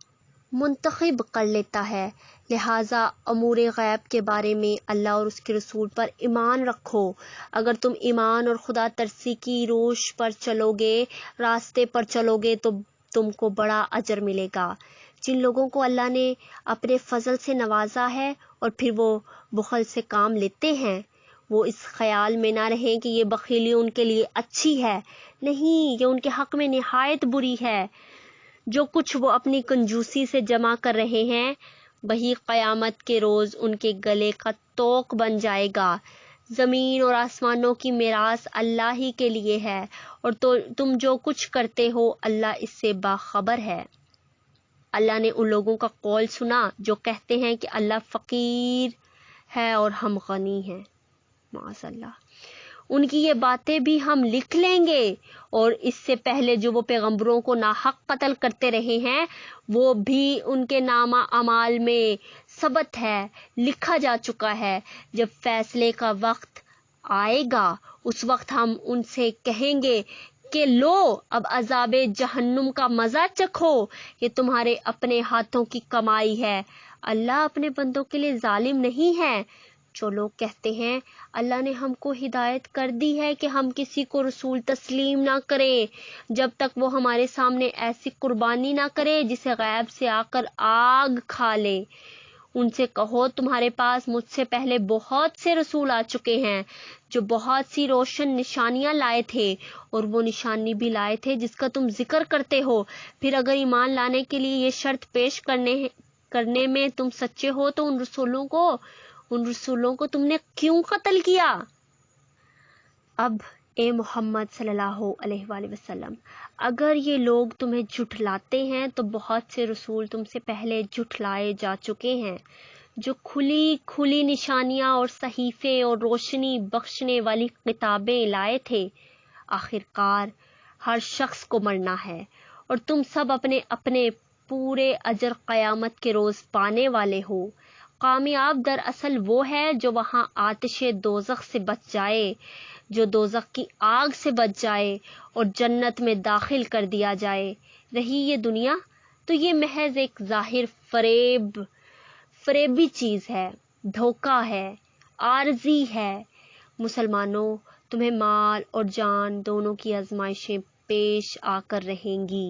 منتخب کر لیتا ہے، لہٰذا امور غیب کے بارے میں اللہ اور اس کے رسول پر ایمان رکھو۔ اگر تم ایمان اور خدا ترسی کی روش پر چلو گے، راستے پر چلو گے، تو تم کو بڑا اجر ملے گا۔ جن لوگوں کو اللہ نے اپنے فضل سے نوازا ہے اور پھر وہ بخل سے کام لیتے ہیں، وہ اس خیال میں نہ رہیں کہ یہ بخیلی ان کے لیے اچھی ہے، نہیں، یہ ان کے حق میں نہایت بری ہے۔ جو کچھ وہ اپنی کنجوسی سے جمع کر رہے ہیں، وہی قیامت کے روز ان کے گلے کا توق بن جائے گا۔ زمین اور آسمانوں کی میراث اللہ ہی کے لیے ہے، اور تم جو کچھ کرتے ہو اللہ اس سے باخبر ہے۔ اللہ نے ان لوگوں کا قول سنا جو کہتے ہیں کہ اللہ فقیر ہے اور ہم غنی ہیں، معاذ اللہ۔ ان کی یہ باتیں بھی ہم لکھ لیں گے، اور اس سے پہلے جو وہ پیغمبروں کو ناحق قتل کرتے رہے ہیں، وہ بھی ان کے نامہ اعمال میں ثبت ہے، لکھا جا چکا ہے۔ جب فیصلے کا وقت آئے گا، اس وقت ہم ان سے کہیں گے کہ لو اب عذاب جہنم کا مزہ چکھو، یہ تمہارے اپنے ہاتھوں کی کمائی ہے، اللہ اپنے بندوں کے لیے ظالم نہیں ہے۔ جو لوگ کہتے ہیں اللہ نے ہم کو ہدایت کر دی ہے کہ ہم کسی کو رسول تسلیم نہ کریں جب تک وہ ہمارے سامنے ایسی قربانی نہ کرے جسے غیب سے آ کر آگ کھا لے، ان سے کہو تمہارے پاس مجھ سے پہلے بہت سے رسول آ چکے ہیں جو بہت سی روشن نشانیاں لائے تھے، اور وہ نشانی بھی لائے تھے جس کا تم ذکر کرتے ہو۔ پھر اگر ایمان لانے کے لیے یہ شرط پیش کرنے میں تم سچے ہو تو ان رسولوں کو تم نے کیوں قتل کیا؟ اب اے محمد صلی اللہ علیہ وآلہ وسلم، اگر یہ لوگ تمہیں جھٹلاتے ہیں تو بہت سے رسول تم سے پہلے جھٹلائے جا چکے ہیں جو کھلی نشانیاں اور صحیفے اور روشنی بخشنے والی کتابیں لائے تھے۔ آخرکار ہر شخص کو مرنا ہے، اور تم سب اپنے اپنے پورے اجر قیامت کے روز پانے والے ہو۔ کامیاب دراصل وہ ہے جو وہاں آتش دوزخ سے بچ جائے، جو دوزخ کی آگ سے بچ جائے اور جنت میں داخل کر دیا جائے۔ رہی یہ دنیا تو یہ محض ایک ظاہر فریبی چیز ہے، دھوکہ ہے، عارضی ہے۔ مسلمانوں، تمہیں مال اور جان دونوں کی آزمائشیں پیش آ کر رہیں گی،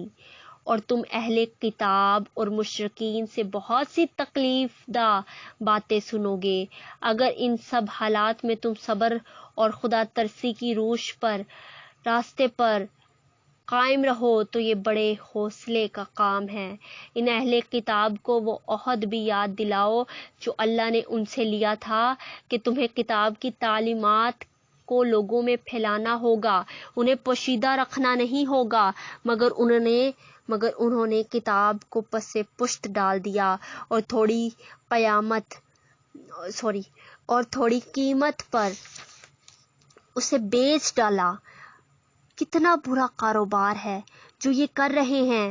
اور تم اہل کتاب اور مشرکین سے بہت سی تکلیف دہ باتیں سنو گے۔ اگر ان سب حالات میں تم صبر اور خدا ترسی کی روش پر راستے پر قائم رہو تو یہ بڑے حوصلے کا کام ہے۔ ان اہل کتاب کو وہ عہد بھی یاد دلاؤ جو اللہ نے ان سے لیا تھا کہ تمہیں کتاب کی تعلیمات کو لوگوں میں پھیلانا ہوگا، انہیں پوشیدہ رکھنا نہیں ہوگا، مگر انہوں نے کتاب کو پس پشت ڈال دیا اور تھوڑی قیمت پر اسے بیچ ڈالا۔ کتنا برا کاروبار ہے جو یہ کر رہے ہیں۔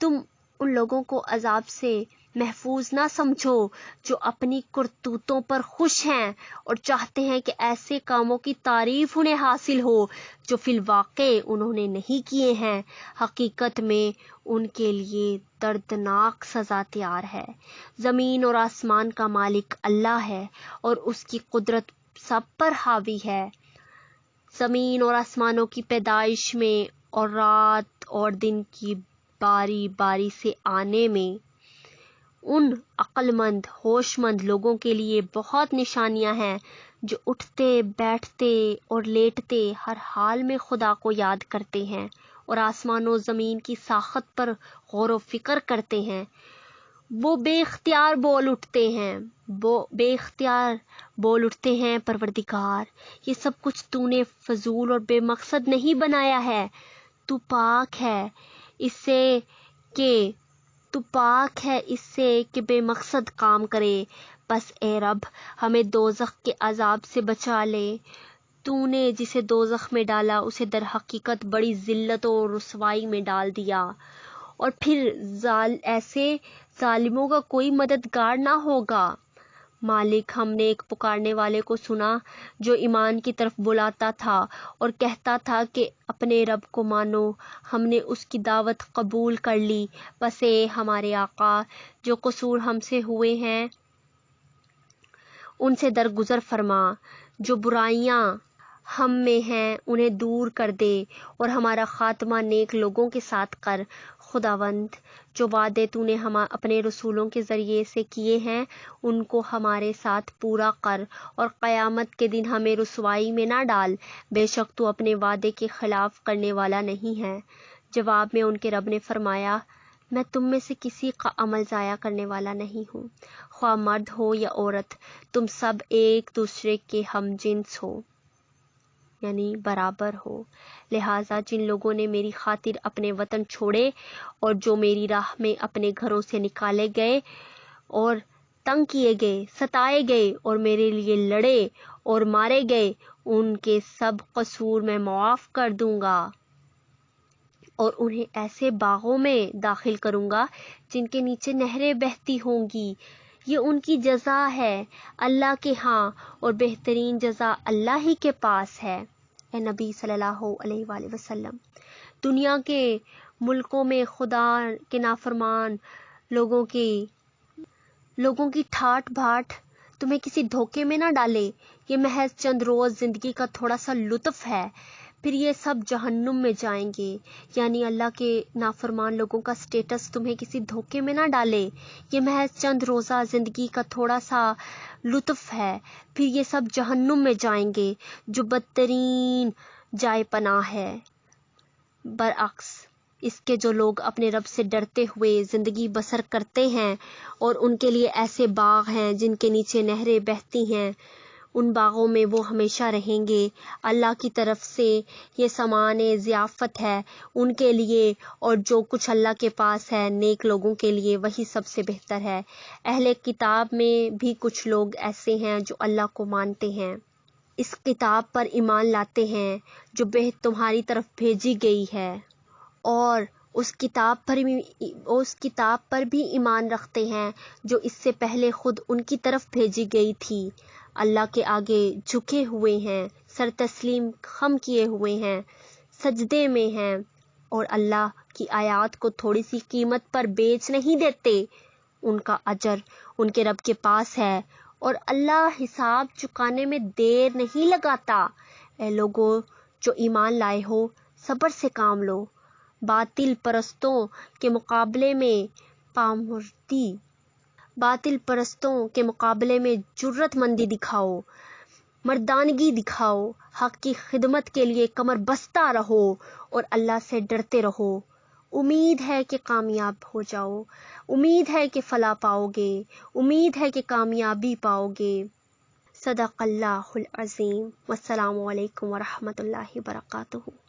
تم ان لوگوں کو عذاب سے محفوظ نہ سمجھو جو اپنی کرتوتوں پر خوش ہیں اور چاہتے ہیں کہ ایسے کاموں کی تعریف انہیں حاصل ہو جو فی الواقع انہوں نے نہیں کیے ہیں۔ حقیقت میں ان کے لیے دردناک سزا تیار ہے۔ زمین اور آسمان کا مالک اللہ ہے اور اس کی قدرت سب پر حاوی ہے۔ زمین اور آسمانوں کی پیدائش میں اور رات اور دن کی باری باری سے آنے میں ان عقل مند ہوش مند لوگوں کے لیے بہت نشانیاں ہیں جو اٹھتے بیٹھتے اور لیٹتے ہر حال میں خدا کو یاد کرتے ہیں اور آسمان و زمین کی ساخت پر غور و فکر کرتے ہیں۔ وہ بے اختیار بول اٹھتے ہیں پروردگار، یہ سب کچھ تو نے فضول اور بے مقصد نہیں بنایا ہے، تو پاک ہے اس سے کہ بے مقصد کام کرے۔ بس اے رب ہمیں دوزخ کے عذاب سے بچا لے۔ تو نے جسے دوزخ میں ڈالا اسے در حقیقت بڑی ذلت و رسوائی میں ڈال دیا، اور پھر ایسے ظالموں کا کوئی مددگار نہ ہوگا۔ مالک، ہم نے ایک پکارنے والے کو سنا جو ایمان کی طرف بلاتا تھا اور کہتا تھا کہ اپنے رب کو مانو۔ ہم نے اس کی دعوت قبول کر لی۔ بس اے ہمارے آقا، جو قصور ہم سے ہوئے ہیں ان سے درگزر فرما، جو برائیاں ہم میں ہیں انہیں دور کر دے اور ہمارا خاتمہ نیک لوگوں کے ساتھ کر۔ خداوند، جو وعدے تو نے اپنے رسولوں کے ذریعے سے کیے ہیں ان کو ہمارے ساتھ پورا کر اور قیامت کے دن ہمیں رسوائی میں نہ ڈال۔ بے شک تو اپنے وعدے کے خلاف کرنے والا نہیں ہے۔ جواب میں ان کے رب نے فرمایا، میں تم میں سے کسی کا عمل ضائع کرنے والا نہیں ہوں، خواہ مرد ہو یا عورت، تم سب ایک دوسرے کے ہم جنس ہو، یعنی برابر ہو۔ لہٰذا جن لوگوں نے میری خاطر اپنے وطن چھوڑے اور جو میری راہ میں اپنے گھروں سے نکالے گئے اور تنگ کیے گئے، ستائے گئے اور میرے لیے لڑے اور مارے گئے، ان کے سب قصور میں معاف کر دوں گا اور انہیں ایسے باغوں میں داخل کروں گا جن کے نیچے نہریں بہتی ہوں گی۔ یہ ان کی جزا ہے اللہ کے ہاں، اور بہترین جزا اللہ ہی کے پاس ہے۔ اے نبی صلی اللہ علیہ وآلہ وسلم، دنیا کے ملکوں میں خدا کے نافرمان لوگوں کی ٹھاٹ بھاٹ تمہیں کسی دھوکے میں نہ ڈالے۔ یہ محض چند روز زندگی کا تھوڑا سا لطف ہے، پھر یہ سب جہنم میں جائیں گے۔ یعنی اللہ کے نافرمان لوگوں کا سٹیٹس تمہیں کسی دھوکے میں نہ ڈالے۔ یہ محض چند روزہ زندگی کا تھوڑا سا لطف ہے، پھر یہ سب جہنم میں جائیں گے جو بدترین جائے پناہ ہے۔ برعکس اس کے جو لوگ اپنے رب سے ڈرتے ہوئے زندگی بسر کرتے ہیں اور ان کے لیے ایسے باغ ہیں جن کے نیچے نہریں بہتی ہیں، ان باغوں میں وہ ہمیشہ رہیں گے۔ اللہ کی طرف سے یہ سامان ضیافت ہے ان کے لیے، اور جو کچھ اللہ کے پاس ہے نیک لوگوں کے لیے وہی سب سے بہتر ہے۔ اہل کتاب میں بھی کچھ لوگ ایسے ہیں جو اللہ کو مانتے ہیں، اس کتاب پر ایمان لاتے ہیں جو تمہاری طرف بھیجی گئی ہے، اور اس کتاب پر بھی ایمان رکھتے ہیں جو اس سے پہلے خود ان کی طرف بھیجی گئی تھی۔ اللہ کے آگے جھکے ہوئے ہیں، سر تسلیم خم کیے ہوئے ہیں، سجدے میں ہیں، اور اللہ کی آیات کو تھوڑی سی قیمت پر بیچ نہیں دیتے۔ ان کا اجر ان کے رب کے پاس ہے اور اللہ حساب چکانے میں دیر نہیں لگاتا۔ اے لوگو جو ایمان لائے ہو، صبر سے کام لو، باطل پرستوں کے مقابلے میں جرات مندی دکھاؤ، مردانگی دکھاؤ، حق کی خدمت کے لیے کمر بستہ رہو اور اللہ سے ڈرتے رہو۔ امید ہے کہ کامیاب ہو جاؤ، امید ہے کہ فلاح پاؤ گے، امید ہے کہ کامیابی پاؤ گے۔ صدق اللہ العظیم۔ والسلام علیکم ورحمۃ اللہ وبرکاتہ۔